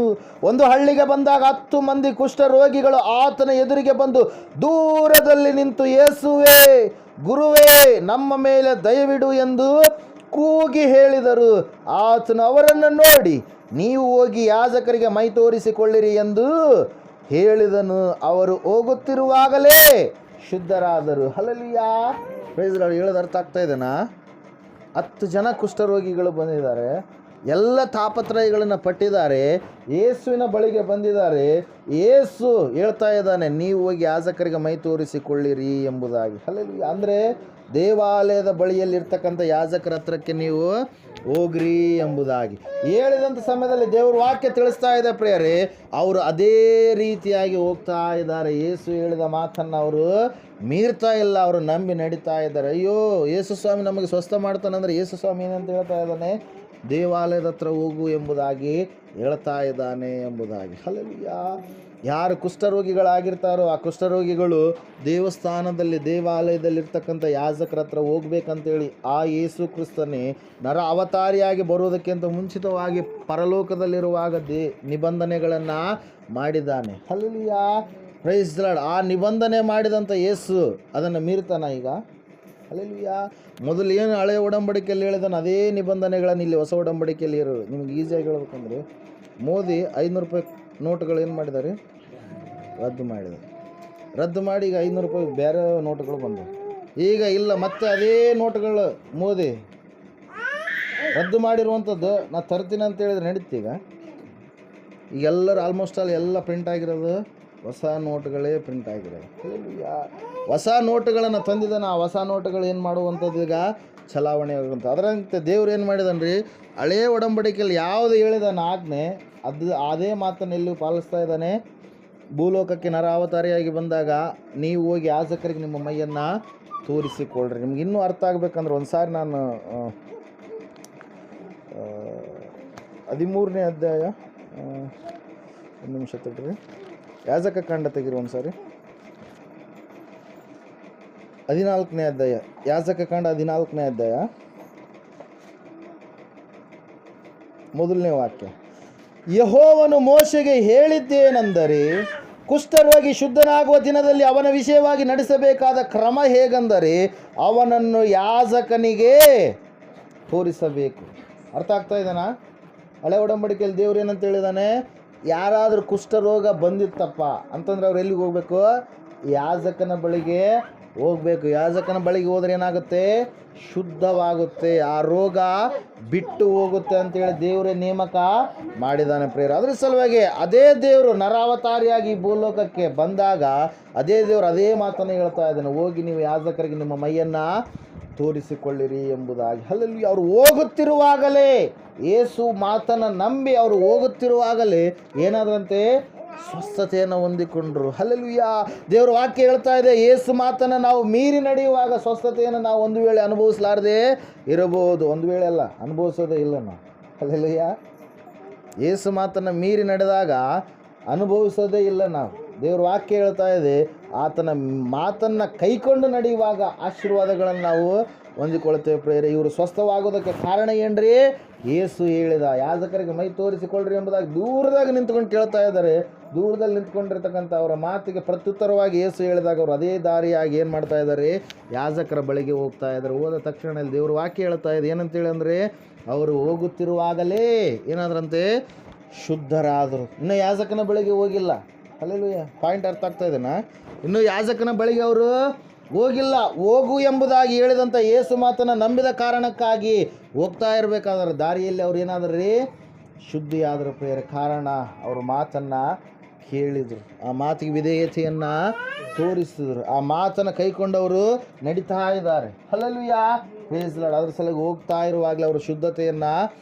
ಒಂದು ಹಳ್ಳಿಗೆ ಬಂದಾಗ 10 ಮಂದಿ ಕುಷ್ಠರೋಗಿಗಳು ಆತನ ಎದುರಿಗೆ ಬಂದು ದೂರದಲ್ಲಿ ನಿಂತು, ಯೇಸುವೇ, ಗುರುವೇ, ನಮ್ಮ ಮೇಲೆ ದಯವಿಡು ಎಂದು ಕೂಗಿ ಹೇಳಿದರು. ಆತನು ಅವರನ್ನು ನೋಡಿ, ನೀವು ಹೋಗಿ ಯಾಜಕರಿಗೆ ಮೈ ತೋರಿಸಿಕೊಳ್ಳಿರಿ ಎಂದು ಹೇಳಿದನು. ಅವರು ಹೋಗುತ್ತಿರುವಾಗಲೇ ಶುದ್ಧರಾದರು. ಹಲ್ಲೆಲೂಯಾ. Praise Lord. ಹೇಳೋದು ಅರ್ಥ ಆಗ್ತಾ ಇದೆನಾ? 10 ಜನ ಕುಷ್ಠರೋಗಿಗಳು ಬಂದಿದ್ದಾರೆ, ಎಲ್ಲ ತಾಪತ್ರಯಗಳನ್ನು ಪಟ್ಟಿದ್ದಾರೆ, ಯೇಸುವಿನ ಬಳಿಗೆ ಬಂದಿದ್ದಾರೆ. ಯೇಸು ಹೇಳ್ತಾ ಇದ್ದಾನೆ, ನೀವು ಹೋಗಿ ಯಾಜಕರಿಗೆ ಮೈ ತೋರಿಸಿಕೊಳ್ಳಿರಿ ಎಂಬುದಾಗಿ. ಹಲ್ಲೆಲೂಯಾ. ಅಂದರೆ ದೇವಾಲಯದ ಬಳಿಯಲ್ಲಿರ್ತಕ್ಕಂಥ ಯಾಜಕರ ಹತ್ರಕ್ಕೆ ನೀವು ಹೋಗ್ರಿ ಎಂಬುದಾಗಿ ಹೇಳಿದಂಥ ಸಮಯದಲ್ಲಿ ದೇವ್ರ ವಾಕ್ಯ ತಿಳಿಸ್ತಾ ಇದೆ ಪ್ರಿಯರೇ, ಅವರು ಅದೇ ರೀತಿಯಾಗಿ ಹೋಗ್ತಾ ಇದ್ದಾರೆ. ಯೇಸು ಹೇಳಿದ ಮಾತನ್ನು ಅವರು ಮೀರ್ತಾ ಇಲ್ಲ, ಅವರು ನಂಬಿ ನಡೀತಾ ಇದ್ದಾರೆ. ಅಯ್ಯೋ, ಯೇಸು ಸ್ವಾಮಿ ನಮಗೆ ಸ್ವಸ್ಥ ಮಾಡ್ತಾನಂದ್ರೆ ಯೇಸು ಸ್ವಾಮಿ ಏನಂತ ಹೇಳ್ತಾ ಇದ್ದಾನೆ? ದೇವಾಲಯದ ಹತ್ರ ಹೋಗು ಎಂಬುದಾಗಿ ಹೇಳ್ತಾ ಇದ್ದಾನೆ ಎಂಬುದಾಗಿ. ಹಲ್ಲೆಲೂಯಾ. ಯಾರು ಕುಷ್ಠರೋಗಿಗಳಾಗಿರ್ತಾರೋ ಆ ಕುಷ್ಠರೋಗಿಗಳು ದೇವಸ್ಥಾನದಲ್ಲಿ, ದೇವಾಲಯದಲ್ಲಿರ್ತಕ್ಕಂಥ ಯಾಜಕರ ಹತ್ರ ಹೋಗ್ಬೇಕಂತೇಳಿ ಆ ಯೇಸು ಕ್ರಿಸ್ತನೇ ನರ ಅವತಾರಿಯಾಗಿ ಬರುವುದಕ್ಕಿಂತ ಮುಂಚಿತವಾಗಿ ಪರಲೋಕದಲ್ಲಿರುವಾಗ ನಿಬಂಧನೆಗಳನ್ನು ಮಾಡಿದ್ದಾನೆ. ಹಲ್ಲೆಲೂಯಾ. Praise the Lord. ಆ ನಿಬಂಧನೆ ಮಾಡಿದಂಥ ಯೇಸು ಅದನ್ನು ಮೀರ್ತಾನ ಈಗ? ಹಲ್ಲೆಲೂಯಾ. ಮೊದಲು ಏನು ಹಳೆಯ ಒಡಂಬಡಿಕೆಯಲ್ಲಿ ಹೇಳಿದಾನೆ ಅದೇ ನಿಬಂಧನೆಗಳನ್ನು ಇಲ್ಲಿ ಹೊಸ ಒಡಂಬಡಿಕೆಯಲ್ಲಿ ಇರೋದು. ನಿಮ್ಗೆ ಈಸಿಯಾಗಿ ಹೇಳ್ಬೇಕಂದ್ರೆ, ಮೋದಿ 500 ರೂಪಾಯಿ ನೋಟುಗಳು ಏನು ಮಾಡಿದ್ದಾರೆ? ರದ್ದು ಮಾಡಿದ್ದಾರೆ. ರದ್ದು ಮಾಡಿ ಈಗ 500 ರೂಪಾಯಿ ಬೇರೆ ನೋಟುಗಳು ಬಂದವು. ಈಗ ಇಲ್ಲ, ಮತ್ತೆ ಅದೇ ನೋಟುಗಳು ಮೋದಿ ರದ್ದು ಮಾಡಿರುವಂಥದ್ದು ನಾ ತರ್ತೀನಿ ಅಂತ ಹೇಳಿದ್ರೆ ನಡೀತೀಗ. ಈಗ ಎಲ್ಲರೂ ಆಲ್ಮೋಸ್ಟ್ ಆಲ್ ಎಲ್ಲ ಪ್ರಿಂಟ್ ಆಗಿರೋದು ಹೊಸ ನೋಟುಗಳೇ ಪ್ರಿಂಟ್ ಆಗಿರೋದು. ಹೊಸ ನೋಟುಗಳನ್ನು ತಂದಿದ್ದಾನೆ. ಆ ಹೊಸ ನೋಟುಗಳು ಏನು ಮಾಡುವಂಥದ್ದು? ಈಗ ಚಲಾವಣೆ ಆಗುವಂಥ. ಅದರಂತೆ ದೇವ್ರು ಏನು ಮಾಡಿದಾನೆ? ಹಳೆಯ ಒಡಂಬಡಿಕೆಯಲ್ಲಿ ಯಾವುದು ಹೇಳಿದಾನೆ ಆಜ್ಞೆ, ಅದೇ ಮಾತನ್ನು ಎಲ್ಲೂ ಪಾಲಿಸ್ತಾ ಇದ್ದಾನೆ. ಭೂಲೋಕಕ್ಕೆ ನರಾವತಾರಿಯಾಗಿ ಬಂದಾಗ ನೀವು ಹೋಗಿ ಯಾಜಕರಿಗೆ ನಿಮ್ಮ ಮೈಯನ್ನು ತೋರಿಸಿಕೊಳ್ಳ್ರಿ. ನಿಮ್ಗೆ ಇನ್ನೂ ಅರ್ಥ ಆಗಬೇಕಂದ್ರೆ ಒಂದು ಸಾರಿ ನಾನು 13ನೇ ಅಧ್ಯಾಯ, ಒಂದು ನಿಮಿಷ ತಡ್ರಿ, ಯಾಜಕ ಕಾಂಡ ತೆಗಿರಿ ಒಂದು ಸಾರಿ. 14ನೇ ಅಧ್ಯಾಯ, ಯಾಜಕ ಕಾಂಡ 14ನೇ ಅಧ್ಯಾಯ, 1ನೇ ವಾಕ್ಯ. ಯೆಹೋವನು ಮೋಶೆಗೆ ಹೇಳಿದ್ದೇನೆಂದರೆ, ಕುಷ್ಠರೋಗಿ ಶುದ್ಧನಾಗುವ ದಿನದಲ್ಲಿ ಅವನ ವಿಷಯವಾಗಿ ನಡೆಸಬೇಕಾದ ಕ್ರಮ ಹೇಗೆಂದರೆ, ಅವನನ್ನು ಯಾಜಕನಿಗೆ ತೋರಿಸಬೇಕು. ಅರ್ಥ ಆಗ್ತಾ ಇದೆನಾ? ಹಳೆ ಒಡಂಬಡಿಕೆಯಲ್ಲಿ ದೇವ್ರು ಏನಂತ ಹೇಳಿದಾನೆ? ಯಾರಾದರೂ ಕುಷ್ಠರೋಗ ಬಂದಿತ್ತಪ್ಪ ಅಂತಂದ್ರೆ ಅವ್ರು ಎಲ್ಲಿಗೆ ಹೋಗ್ಬೇಕು? ಯಾಜಕನ ಬಳಿಗೆ ಹೋಗ್ಬೇಕು. ಯಾಜಕನ ಬಳಿಗೆ ಹೋದ್ರೆ ಏನಾಗುತ್ತೆ? ಶುದ್ಧವಾಗುತ್ತೆ, ಆ ರೋಗ ಬಿಟ್ಟು ಹೋಗುತ್ತೆ ಅಂತೇಳಿ ದೇವರೇ ನೇಮಕ ಮಾಡಿದ್ದಾನೆ ಪ್ರೇರ. ಅದ್ರ ಸಲುವಾಗಿ ಅದೇ ದೇವರು ನರಾವತಾರಿಯಾಗಿ ಭೂಲೋಕಕ್ಕೆ ಬಂದಾಗ ಅದೇ ದೇವರು ಅದೇ ಮಾತನ್ನು ಹೇಳ್ತಾ ಇದ್ದಾನೆ, ಹೋಗಿ ನೀವು ಯಾಜಕರಿಗೆ ನಿಮ್ಮ ಮೈಯನ್ನು ತೋರಿಸಿಕೊಳ್ಳಿರಿ ಎಂಬುದಾಗಿ. ಹಲ್ಲೆಲೂಯಾ. ಅವರು ಹೋಗುತ್ತಿರುವಾಗಲೇ ಯೇಸು ಮಾತನ್ನು ನಂಬಿ ಅವರು ಹೋಗುತ್ತಿರುವಾಗಲೇ ಏನಾದ್ರಂತೆ? ಸ್ವಸ್ಥತೆಯನ್ನು ಹೊಂದಿಕೊಂಡ್ರು. ಹಲ್ಲೆಲೂಯಾ. ದೇವರ ವಾಕ್ಯ ಹೇಳ್ತಾ ಇದೆ, ಯೇಸು ಮಾತನ್ನು ನಾವು ಮೀರಿ ನಡೆಯುವಾಗ ಸ್ವಸ್ಥತೆಯನ್ನು ನಾವು ಒಂದು ವೇಳೆ ಅನುಭವಿಸಲಾರದೆ ಇರಬಹುದು. ಒಂದು ವೇಳೆ ಅಲ್ಲ, ಅನುಭವಿಸೋದೇ ಇಲ್ಲ ನಾವು. ಹಲ್ಲೆಲೂಯಾ. ಯೇಸು ಮಾತನ್ನು ಮೀರಿ ನಡೆದಾಗ ಅನುಭವಿಸೋದೇ ಇಲ್ಲ ನಾವು. ದೇವ್ರ ವಾಕ್ಯ ಹೇಳ್ತಾ ಇದೆ, ಆತನ ಮಾತನ್ನು ಕೈಕೊಂಡು ನಡೆಯುವಾಗ ಆಶೀರ್ವಾದಗಳನ್ನು ನಾವು ಹೊಂದಿಕೊಳ್ತೇವೆ ಪ್ರೇರೆ. ಇವರು ಸ್ವಸ್ಥವಾಗೋದಕ್ಕೆ ಕಾರಣ ಏನ್ರಿ? ಯೇಸು ಹೇಳಿದ ಯಾಜಕರಿಗೆ ಮೈ ತೋರಿಸಿಕೊಳ್ಳ್ರಿ ಎಂಬುದಾಗಿ ದೂರದಾಗ ನಿಂತ್ಕೊಂಡು ಕೇಳ್ತಾ ಇದ್ದಾರೆ. ದೂರದಲ್ಲಿ ನಿಂತ್ಕೊಂಡಿರ್ತಕ್ಕಂಥ ಅವರ ಮಾತಿಗೆ ಪ್ರತ್ಯುತ್ತರವಾಗಿ ಯೇಸು ಹೇಳಿದಾಗ ಅವರು ಅದೇ ದಾರಿಯಾಗಿ ಏನು ಮಾಡ್ತಾ ಇದ್ದಾರೆ? ಯಾಜಕರ ಬಳಿಗೆ ಹೋಗ್ತಾ ಇದ್ದಾರೆ. ಹೋದ ತಕ್ಷಣ ದೇವ್ರ ವಾಕ್ಯ ಹೇಳ್ತಾ ಇದೆ ಏನಂತೇಳಿ ಅಂದರೆ, ಅವರು ಹೋಗುತ್ತಿರುವಾಗಲೇ ಏನಾದ್ರಂತೆ? ಶುದ್ಧರಾದರು. ಇನ್ನು ಯಾಜಕನ ಬಳಿಗೆ ಹೋಗಿಲ್ಲ. ಹಲ್ಲೆಲೂಯಾ. ಪಾಯಿಂಟ್ ಅರ್ಥ ಆಗ್ತಾ ಇದೆನಾ? ಇನ್ನು ಯಾಜಕನ ಬಳಿಗೆ ಅವರು ಹೋಗಿಲ್ಲ. ಹೋಗು ಎಂಬುದಾಗಿ ಹೇಳಿದಂಥ ಯೇಸು ಮಾತನ್ನು ನಂಬಿದ ಕಾರಣಕ್ಕಾಗಿ ಹೋಗ್ತಾ ಇರಬೇಕಾದ್ರೆ ದಾರಿಯಲ್ಲಿ ಅವ್ರು ಏನಾದ್ರು ರೀ ಶುದ್ಧಿಯಾದರು ಪ್ರಿಯರೇ. ಕಾರಣ ಅವ್ರ ಮಾತನ್ನು ಕೇಳಿದರು, ಆ ಮಾತಿಗೆ ವಿಧೇಯತೆಯನ್ನು ತೋರಿಸಿದರು, ಆ ಮಾತನ್ನು ಕೈಕೊಂಡವರು ನಡೀತಾ ಇದ್ದಾರೆ. Hallelujah, praise Lord. ಅದ್ರ ಸಲುವಾಗಿ ಹೋಗ್ತಾ ಇರುವಾಗಲೇ ಅವರು ಶುದ್ಧತೆಯನ್ನು,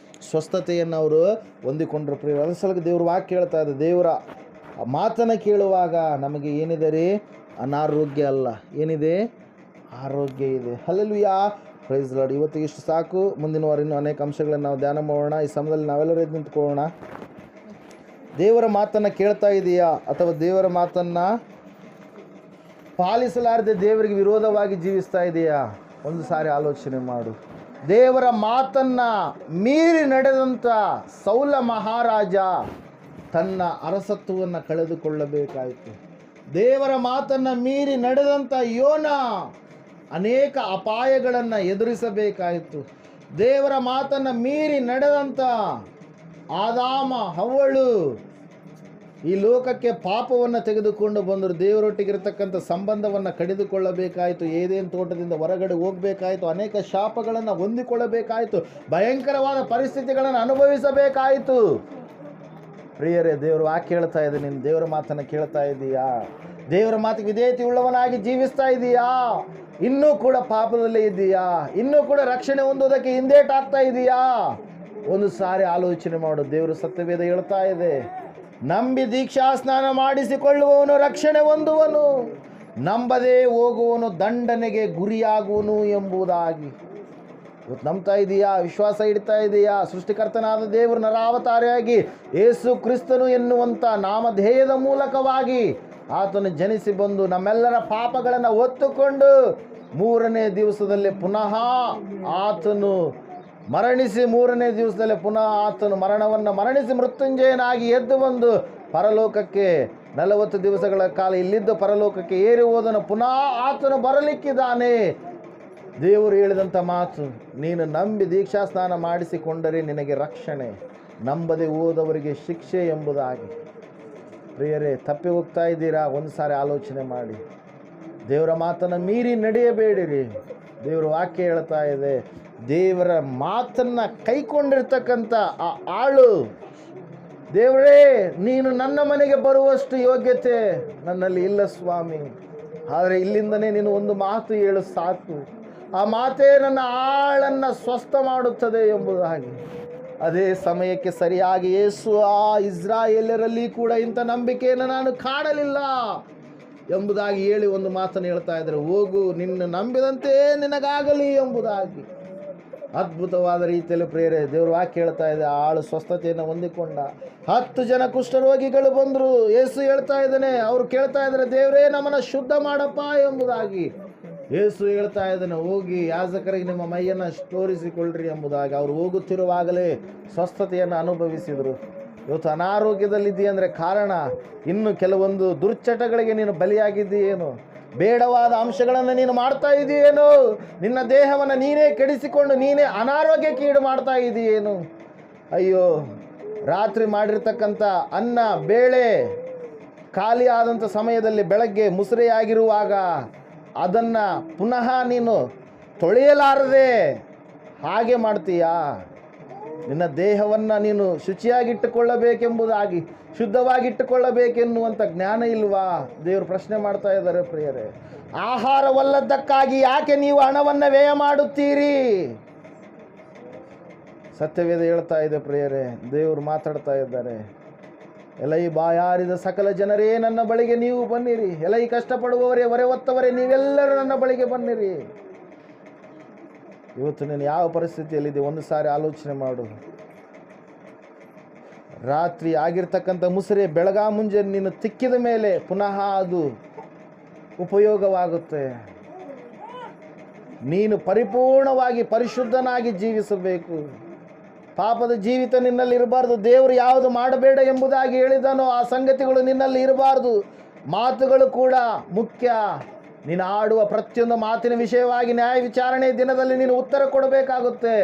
ಸ್ವಸ್ಥತೆಯನ್ನು ಅವರು ಹೊಂದಿಕೊಂಡ್ರು ಪ್ರಿಯರೇ. ಅದ್ರ ಸಲುವಾಗಿ ದೇವ್ರ ವಾಕ್ಯ ಹೇಳ್ತಾ ಇದೆ, ದೇವರ ಮಾತನ್ನು ಕೇಳುವಾಗ ನಮಗೆ ಏನಿದೆ ರೀ, ಅನಾರೋಗ್ಯ ಅಲ್ಲ, ಏನಿದೆ, ಆರೋಗ್ಯ ಇದೆ. Hallelujah, praise Lord. ಇವತ್ತಿಗೆ ಇಷ್ಟು ಸಾಕು. ಮುಂದಿನ ವಾರ ಇನ್ನೂ ಅನೇಕ ಅಂಶಗಳನ್ನು ನಾವು ಧ್ಯಾನ ಮಾಡೋಣ. ಈ ಸಮಯದಲ್ಲಿ ನಾವೆಲ್ಲರೂ ಎದ್ದು ನಿಂತ್ಕೊಳ್ಳೋಣ. ದೇವರ ಮಾತನ್ನು ಕೇಳ್ತಾ ಇದೆಯಾ ಅಥವಾ ದೇವರ ಮಾತನ್ನು ಪಾಲಿಸಲಾರದೆ ದೇವರಿಗೆ ವಿರೋಧವಾಗಿ ಜೀವಿಸ್ತಾ ಇದೆಯಾ? ಒಂದು ಸಾರಿ ಆಲೋಚನೆ ಮಾಡು. ದೇವರ ಮಾತನ್ನು ಮೀರಿ ನಡೆದಂಥ ಸೌಲ ಮಹಾರಾಜ ತನ್ನ ಅರಸತ್ವವನ್ನು ಕಳೆದುಕೊಳ್ಳಬೇಕಾಯಿತು. ದೇವರ ಮಾತನ್ನು ಮೀರಿ ನಡೆದಂಥ ಯೋನ ಅನೇಕ ಅಪಾಯಗಳನ್ನು ಎದುರಿಸಬೇಕಾಯಿತು. ದೇವರ ಮಾತನ್ನು ಮೀರಿ ನಡೆದಂಥ ಆದಾಮ ಹವ್ವಳು ಈ ಲೋಕಕ್ಕೆ ಪಾಪವನ್ನು ತೆಗೆದುಕೊಂಡು ಬಂದರು. ದೇವರೊಟ್ಟಿಗಿರತಕ್ಕಂಥ ಸಂಬಂಧವನ್ನು ಕಡಿದುಕೊಳ್ಳಬೇಕಾಯಿತು. ಏದೇನು ತೋಟದಿಂದ ಹೊರಗಡೆ ಹೋಗಬೇಕಾಯಿತು. ಅನೇಕ ಶಾಪಗಳನ್ನು ಹೊಂದಿಕೊಳ್ಳಬೇಕಾಯಿತು. ಭಯಂಕರವಾದ ಪರಿಸ್ಥಿತಿಗಳನ್ನು ಅನುಭವಿಸಬೇಕಾಯಿತು. ಪ್ರಿಯರೇ, ದೇವರು ವಾಕ್ಯ ಹೇಳ್ತಾ ಇದೆ, ನೀನು ದೇವರ ಮಾತನ್ನು ಕೇಳ್ತಾ ಇದ್ದೀಯಾ? ದೇವರ ಮಾತಿಗೆ ವಿಧೇಯತೆ ಉಳ್ಳವನಾಗಿ ಜೀವಿಸ್ತಾ ಇದೀಯಾ? ಇನ್ನೂ ಕೂಡ ಪಾಪದಲ್ಲೇ ಇದ್ದೀಯಾ? ಇನ್ನೂ ಕೂಡ ರಕ್ಷಣೆ ಹೊಂದೋದಕ್ಕೆ ಹಿಂದೇಟಾಗ್ತಾ ಇದೀಯಾ? ಒಂದು ಸಾರಿ ಆಲೋಚನೆ ಮಾಡು. ದೇವರು ಸತ್ಯವೇದ ಹೇಳ್ತಾ ಇದೆ, ನಂಬಿ ದೀಕ್ಷಾ ಸ್ನಾನ ಮಾಡಿಸಿಕೊಳ್ಳುವವನು ರಕ್ಷಣೆ ಹೊಂದುವನು, ನಂಬದೇ ಹೋಗುವವನು ದಂಡನೆಗೆ ಗುರಿಯಾಗುವನು ಎಂಬುದಾಗಿ. ಇವತ್ತು ನಂಬ್ತಾ ಇದೆಯಾ? ವಿಶ್ವಾಸ ಇಡ್ತಾ ಇದೆಯಾ? ಸೃಷ್ಟಿಕರ್ತನಾದ ದೇವರು ನರಾವತಾರಿಯಾಗಿ ಯೇಸು ಕ್ರಿಸ್ತನು ಎನ್ನುವಂಥ ನಾಮಧೇಯದ ಮೂಲಕವಾಗಿ ಆತನು ಜನಿಸಿ ಬಂದು ನಮ್ಮೆಲ್ಲರ ಪಾಪಗಳನ್ನು ಹೊತ್ತುಕೊಂಡು 3ನೇ ದಿವಸದಲ್ಲಿ ಪುನಃ ಆತನು ಮರಣಿಸಿ 3ನೇ ದಿವಸದಲ್ಲಿ ಪುನಃ ಆತನು ಮರಣವನ್ನು ಮರಣಿಸಿ ಮೃತ್ಯುಂಜಯನಾಗಿ ಎದ್ದು ಬಂದು ಪರಲೋಕಕ್ಕೆ 40 ದಿವಸಗಳ ಕಾಲ ಇಲ್ಲಿದ್ದು ಪರಲೋಕಕ್ಕೆ ಏರಿ ಹೋದನು. ಪುನಃ ಆತನು ಬರಲಿಕ್ಕಿದ್ದಾನೆ. ದೇವರು ಹೇಳಿದಂಥ ಮಾತು, ನೀನು ನಂಬಿ ದೀಕ್ಷಾ ಸ್ನಾನ ಮಾಡಿಸಿಕೊಂಡರೆ ನಿನಗೆ ರಕ್ಷಣೆ, ನಂಬದೆ ಹೋದವರಿಗೆ ಶಿಕ್ಷೆ ಎಂಬುದಾಗಿ. ಪ್ರಿಯರೇ, ತಪ್ಪಿ ಹೋಗ್ತಾ ಇದ್ದೀರಾ? ಒಂದು ಸಾರಿ ಆಲೋಚನೆ ಮಾಡಿ. ದೇವರ ಮಾತನ್ನು ಮೀರಿ ನಡೆಯಬೇಡಿರಿ. ದೇವರ ವಾಕ್ಯ ಹೇಳ್ತಾ ಇದೆ, ದೇವರ ಮಾತನ್ನು ಕೈಕೊಂಡಿರ್ತಕ್ಕಂಥ ಆ ಆಳು, ದೇವರೇ ನೀನು ನನ್ನ ಮನೆಗೆ ಬರುವಷ್ಟು ಯೋಗ್ಯತೆ ನನ್ನಲ್ಲಿ ಇಲ್ಲ ಸ್ವಾಮಿ, ಆದರೆ ಇಲ್ಲಿಂದನೇ ನೀನು ಒಂದು ಮಾತು ಹೇಳು ಸಾಕು, ಆ ಮಾತೇ ನನ್ನ ಆಳನ್ನು ಸ್ವಸ್ಥ ಮಾಡುತ್ತದೆ ಎಂಬುದಾಗಿ. ಅದೇ ಸಮಯಕ್ಕೆ ಸರಿಯಾಗಿ ಯೇಸು ಆ ಇಸ್ರಾಯೇಲರಲ್ಲಿ ಕೂಡ ಇಂಥ ನಂಬಿಕೆಯನ್ನು ನಾನು ಕಾಣಲಿಲ್ಲ ಎಂಬುದಾಗಿ ಹೇಳಿ ಒಂದು ಮಾತನ್ನು ಹೇಳ್ತಾ ಇದ್ದಾರೆ, ಹೋಗು ನಿನ್ನ ನಂಬಿದಂತೆ ನಿನಗಾಗಲಿ ಎಂಬುದಾಗಿ. ಅದ್ಭುತವಾದ ರೀತಿಯಲ್ಲಿ ಪ್ರೇರೆ ದೇವರು ವಾಕ್ಯ ಹೇಳ್ತಾ ಇದೆ, ಆಳು ಸ್ವಸ್ಥತೆಯನ್ನು ಹೊಂದಿಕೊಂಡ 10 ಜನ ಕುಷ್ಠರೋಗಿಗಳು ಬಂದರು. ಯೇಸು ಹೇಳ್ತಾ ಇದ್ದಾನೆ, ಅವರು ಕೇಳ್ತಾ ಇದ್ದಾರೆ, ದೇವರೇ ನಮ್ಮನ್ನು ಶುದ್ಧ ಮಾಡಪ್ಪ ಎಂಬುದಾಗಿ. ಯೇಸು ಹೇಳ್ತಾ ಇದ್ದಾನೆ, ಹೋಗಿ ಯಾಜಕರಿಗೆ ನಿಮ್ಮ ಮೈಯನ್ನು ತೋರಿಸಿಕೊಳ್ಳ್ರಿ ಎಂಬುದಾಗಿ. ಅವರು ಹೋಗುತ್ತಿರುವಾಗಲೇ ಸ್ವಸ್ಥತೆಯನ್ನು ಅನುಭವಿಸಿದರು. ಇವತ್ತು ಅನಾರೋಗ್ಯದಲ್ಲಿದ್ದೀಯಂದರೆ ಕಾರಣ ಇನ್ನು ಕೆಲವೊಂದು ದುರ್ಚಟಗಳಿಗೆ ನೀನು ಬಲಿಯಾಗಿದ್ದೀಯೇನು? ಬೇಡವಾದ ಅಂಶಗಳನ್ನು ನೀನು ಮಾಡ್ತಾ ಇದೆಯೇನು? ನಿನ್ನ ದೇಹವನ್ನು ನೀನೇ ಕೆಡಿಸಿಕೊಂಡು ನೀನೇ ಅನಾರೋಗ್ಯಕ್ಕೆ ಈಡು ಮಾಡ್ತಾ ಇದೆಯೇನು? ಅಯ್ಯೋ, ರಾತ್ರಿ ಮಾಡಿರ್ತಕ್ಕಂಥ ಅನ್ನ ಬೇಳೆ ಖಾಲಿ ಆದಂಥ ಸಮಯದಲ್ಲಿ ಬೆಳಗ್ಗೆ ಮುಸುರೆಯಾಗಿರುವಾಗ ಅದನ್ನು ಪುನಃ ನೀನು ತೊಳೆಯಲಾರದೆ ಹಾಗೆ ಮಾಡ್ತೀಯಾ? ನಿನ್ನ ದೇಹವನ್ನು ನೀನು ಶುಚಿಯಾಗಿಟ್ಟುಕೊಳ್ಳಬೇಕೆಂಬುದಾಗಿ, ಶುದ್ಧವಾಗಿಟ್ಟುಕೊಳ್ಳಬೇಕೆನ್ನುವಂಥ ಜ್ಞಾನ ಇಲ್ವಾ? ದೇವರು ಪ್ರಶ್ನೆ ಮಾಡ್ತಾ ಇದ್ದಾರೆ ಪ್ರಿಯರೇ. ಆಹಾರವಲ್ಲದಕ್ಕಾಗಿ ಯಾಕೆ ನೀವು ಹಣವನ್ನು ವ್ಯಯ ಮಾಡುತ್ತೀರಿ? ಸತ್ಯವೇದ ಹೇಳ್ತಾ ಇದೆ ಪ್ರಿಯರೇ, ದೇವರು ಮಾತಾಡ್ತಾ ಇದ್ದಾರೆ, ಎಲೈ ಬಾಯಾರಿದ ಸಕಲ ಜನರೇ ನನ್ನ ಬಳಿಗೆ ನೀವು ಬನ್ನಿರಿ, ಎಲೈ ಕಷ್ಟಪಡುವವರೇ ಹೊರೆ ಹೊತ್ತವರೇ ನೀವೆಲ್ಲರೂ ನನ್ನ ಬಳಿಗೆ ಬನ್ನಿರಿ. ಇವತ್ತು ನೀನು ಯಾವ ಪರಿಸ್ಥಿತಿಯಲ್ಲಿದೆ ಒಂದು ಸಾರಿ ಆಲೋಚನೆ ಮಾಡು. ರಾತ್ರಿ ಆಗಿರ್ತಕ್ಕಂಥ ಮುಸುರೆ ಬೆಳಗಾ ಮುಂಜಾನೆ ನೀನು ತಿಕ್ಕಿದ ಮೇಲೆ ಪುನಃ ಅದು ಉಪಯೋಗವಾಗುತ್ತೆ. ನೀನು ಪರಿಪೂರ್ಣವಾಗಿ ಪರಿಶುದ್ಧನಾಗಿ ಜೀವಿಸಬೇಕು. ಪಾಪದ ಜೀವಿತ ನಿನ್ನಲ್ಲಿ ಇರಬಾರ್ದು. ದೇವರು ಯಾವುದು ಮಾಡಬೇಡ ಎಂಬುದಾಗಿ ಹೇಳಿದನೋ ಆ ಸಂಗತಿಗಳು ನಿನ್ನಲ್ಲಿ ಇರಬಾರ್ದು. ಮಾತುಗಳು ಕೂಡ ಮುಖ್ಯ. ನೀನು ಆಡುವ ಪ್ರತಿಯೊಂದು ಮಾತಿನ ವಿಷಯವಾಗಿ ನ್ಯಾಯ ವಿಚಾರಣೆ ದಿನದಲ್ಲಿ ನೀನು ಉತ್ತರ ಕೊಡಬೇಕಾಗುತ್ತೆ.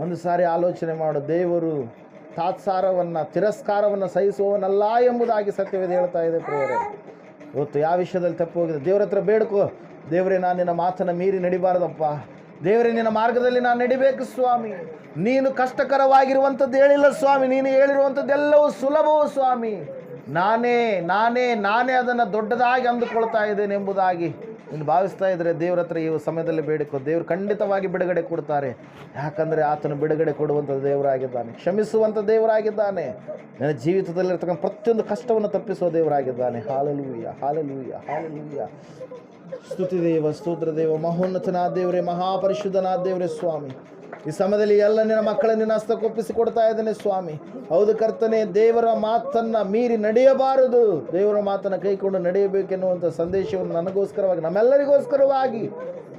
ಒಂದು ಸಾರಿ ಆಲೋಚನೆ ಮಾಡು. ದೇವರು ತಾತ್ಸಾರವನ್ನು, ತಿರಸ್ಕಾರವನ್ನು ಸಹಿಸುವವನಲ್ಲ ಎಂಬುದಾಗಿ ಸತ್ಯವೇದ ಹೇಳ್ತಾ ಇದೆ ಪ್ರಿಯರೇ. ಇವತ್ತು ಯಾವ ವಿಷಯದಲ್ಲಿ ತಪ್ಪು ಹೋಗಿದೆ ದೇವ್ರ ಹತ್ರ ಬೇಡ್ಕೋ. ದೇವರೇ, ನಾನು ನಿನ್ನ ಮಾತನ್ನು ಮೀರಿ ನಡಿಬಾರ್ದಪ್ಪ. ದೇವರೇ, ನಿನ್ನ ಮಾರ್ಗದಲ್ಲಿ ನಾನು ನಡಿಬೇಕು ಸ್ವಾಮಿ. ನೀನು ಕಷ್ಟಕರವಾಗಿರುವಂಥದ್ದು ಹೇಳಿಲ್ಲ ಸ್ವಾಮಿ, ನೀನು ಹೇಳಿರುವಂಥದ್ದೆಲ್ಲವೂ ಸುಲಭವೂ ಸ್ವಾಮಿ. ನಾನೇ ನಾನೇ ನಾನೇ ಅದನ್ನು ದೊಡ್ಡದಾಗಿ ಅಂದುಕೊಳ್ತಾ ಇದ್ದೇನೆ ಎಂಬುದಾಗಿ ನೀನು ಭಾವಿಸ್ತಾ ಇದ್ದರೆ ದೇವ್ರ ಹತ್ರ ಈ ಸಮಯದಲ್ಲಿ ಬೇಡಿಕೊ. ದೇವರು ಖಂಡಿತವಾಗಿ ಬಿಡುಗಡೆ ಕೊಡ್ತಾರೆ. ಯಾಕಂದರೆ ಆತನು ಬಿಡುಗಡೆ ಕೊಡುವಂಥ ದೇವರಾಗಿದ್ದಾನೆ, ಕ್ಷಮಿಸುವಂಥ ದೇವರಾಗಿದ್ದಾನೆ, ನನ್ನ ಜೀವಿತದಲ್ಲಿರ್ತಕ್ಕಂಥ ಪ್ರತಿಯೊಂದು ಕಷ್ಟವನ್ನು ತಪ್ಪಿಸುವ ದೇವರಾಗಿದ್ದಾನೆ. Hallelujah, hallelujah, hallelujah. ಸ್ತುತಿ ದೇವ, ಸ್ತೋತ್ರ ದೇವ, ಮಹೋನ್ನತನಾದ ದೇವರೇ, ಮಹಾಪರಿಶುದ್ಧನಾದ ದೇವರೇ ಸ್ವಾಮಿ. ಈ ಸಮಯದಲ್ಲಿ ಎಲ್ಲ ನಿನ್ನ ಮಕ್ಕಳನ್ನು ನಿನ್ನ ಹಸ್ತಕ್ಕೊಪ್ಪಿಸಿ ಕೊಡ್ತಾ ಇದ್ದೇನೆ ಸ್ವಾಮಿ. ಹೌದು ಕರ್ತನೆ, ದೇವರ ಮಾತನ್ನು ಮೀರಿ ನಡೆಯಬಾರದು, ದೇವರ ಮಾತನ್ನು ಕೈಕೊಂಡು ನಡೆಯಬೇಕೆನ್ನುವಂಥ ಸಂದೇಶವನ್ನು ನನಗೋಸ್ಕರವಾಗಿ, ನಮ್ಮೆಲ್ಲರಿಗೋಸ್ಕರವಾಗಿ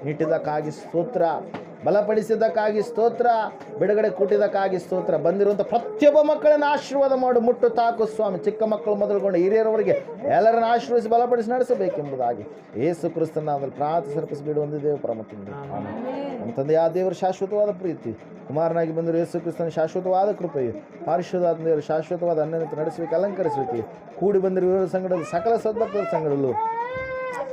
ನೀಟ್ಟಿದ್ದಕ್ಕಾಗಿ ಸ್ತೋತ್ರ, ಬಲಪಡಿಸಿದ್ದಕ್ಕಾಗಿ ಸ್ತೋತ್ರ, ಬಿಡುಗಡೆ ಕೊಟ್ಟಿದ್ದಕ್ಕಾಗಿ ಸ್ತೋತ್ರ. ಬಂದಿರುವಂಥ ಪ್ರತಿಯೊಬ್ಬ ಮಕ್ಕಳನ್ನು ಆಶೀರ್ವಾದ ಮಾಡು, ಮುಟ್ಟು ತಾಕು ಸ್ವಾಮಿ. ಚಿಕ್ಕ ಮಕ್ಕಳು ಮೊದಲುಗೊಂಡು ಹಿರಿಯರವರೆಗೆ ಎಲ್ಲರನ್ನು ಆಶೀರ್ವದಿಸಿ ಬಲಪಡಿಸಿ ನಡೆಸಬೇಕೆಂಬುದಾಗಿ ಯೇಸು ಕ್ರಿಸ್ತನ ನಾಮದಲ್ಲಿ ಪ್ರಾರ್ಥಿಸಿ ಬಿಡು ಹೊಂದಿದ್ದೇವೆ ಪರಮ ತಂದೆ. ನಮ್ಮ ತಂದೆಯ ದೇವರ ಶಾಶ್ವತವಾದ ಪ್ರೀತಿ, ಕುಮಾರನಾಗಿ ಬಂದರು ಯೇಸು ಕ್ರಿಸ್ತನ ಶಾಶ್ವತವಾದ ಕೃಪೆಯು, ಪರಿಶುದ್ಧಾತ್ಮ ದೇವರು ಶಾಶ್ವತವಾದ ಅನ್ಯತೆ ನಡೆಸಬೇಕು, ಅಲಂಕರಿಸಬೇಕು. ಕೂಡಿ ಬಂದಿರುವ ಸಂಗಡಲು, ಸಕಲ ಸದ್ಭಕ್ತರ ಸಂಗಡಲು,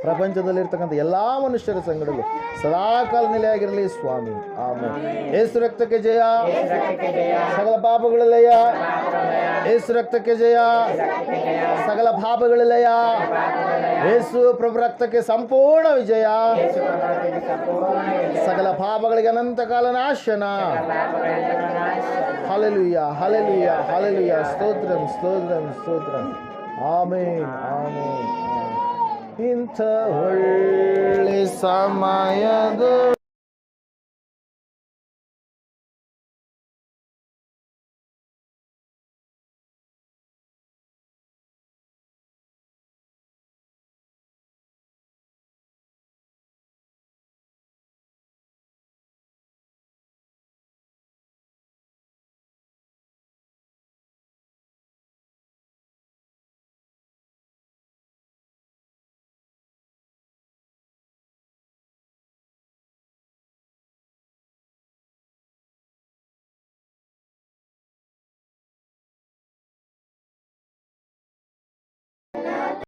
ಪ್ರಪಂಚದಲ್ಲಿರ್ತಕ್ಕಂಥ ಎಲ್ಲ ಮನುಷ್ಯರ ಸಂಗಡಲು ಸದಾಕಾಲ ನೆಲೆಯಾಗಿರಲಿ ಸ್ವಾಮಿ. ಆಮೆನ್. ಯೇಸು ರಕ್ತಕ್ಕೆ ಜಯ, ಸಕಲ ಪಾಪಗಳ ಲಯ. ಯೇಸು ರಕ್ತಕ್ಕೆ ಜಯ, ಸಕಲ ಪಾಪಗಳ ಲಯ. ಯೇಸು ಪ್ರಭು ರಕ್ತಕ್ಕೆ ಸಂಪೂರ್ಣ ವಿಜಯ, ಸಕಲ ಪಾಪಗಳಿಗೆ ಅನಂತ ಕಾಲ ನಾಶನ. Hallelujah, hallelujah, hallelujah. ಸ್ತೋತ್ರಂ, ಸ್ತೋತ್ರಂ, ಸ್ತೋತ್ರಂ. Amen, amen. ಇಂಥ ಒಳ್ಳೆ ಸಮಯದ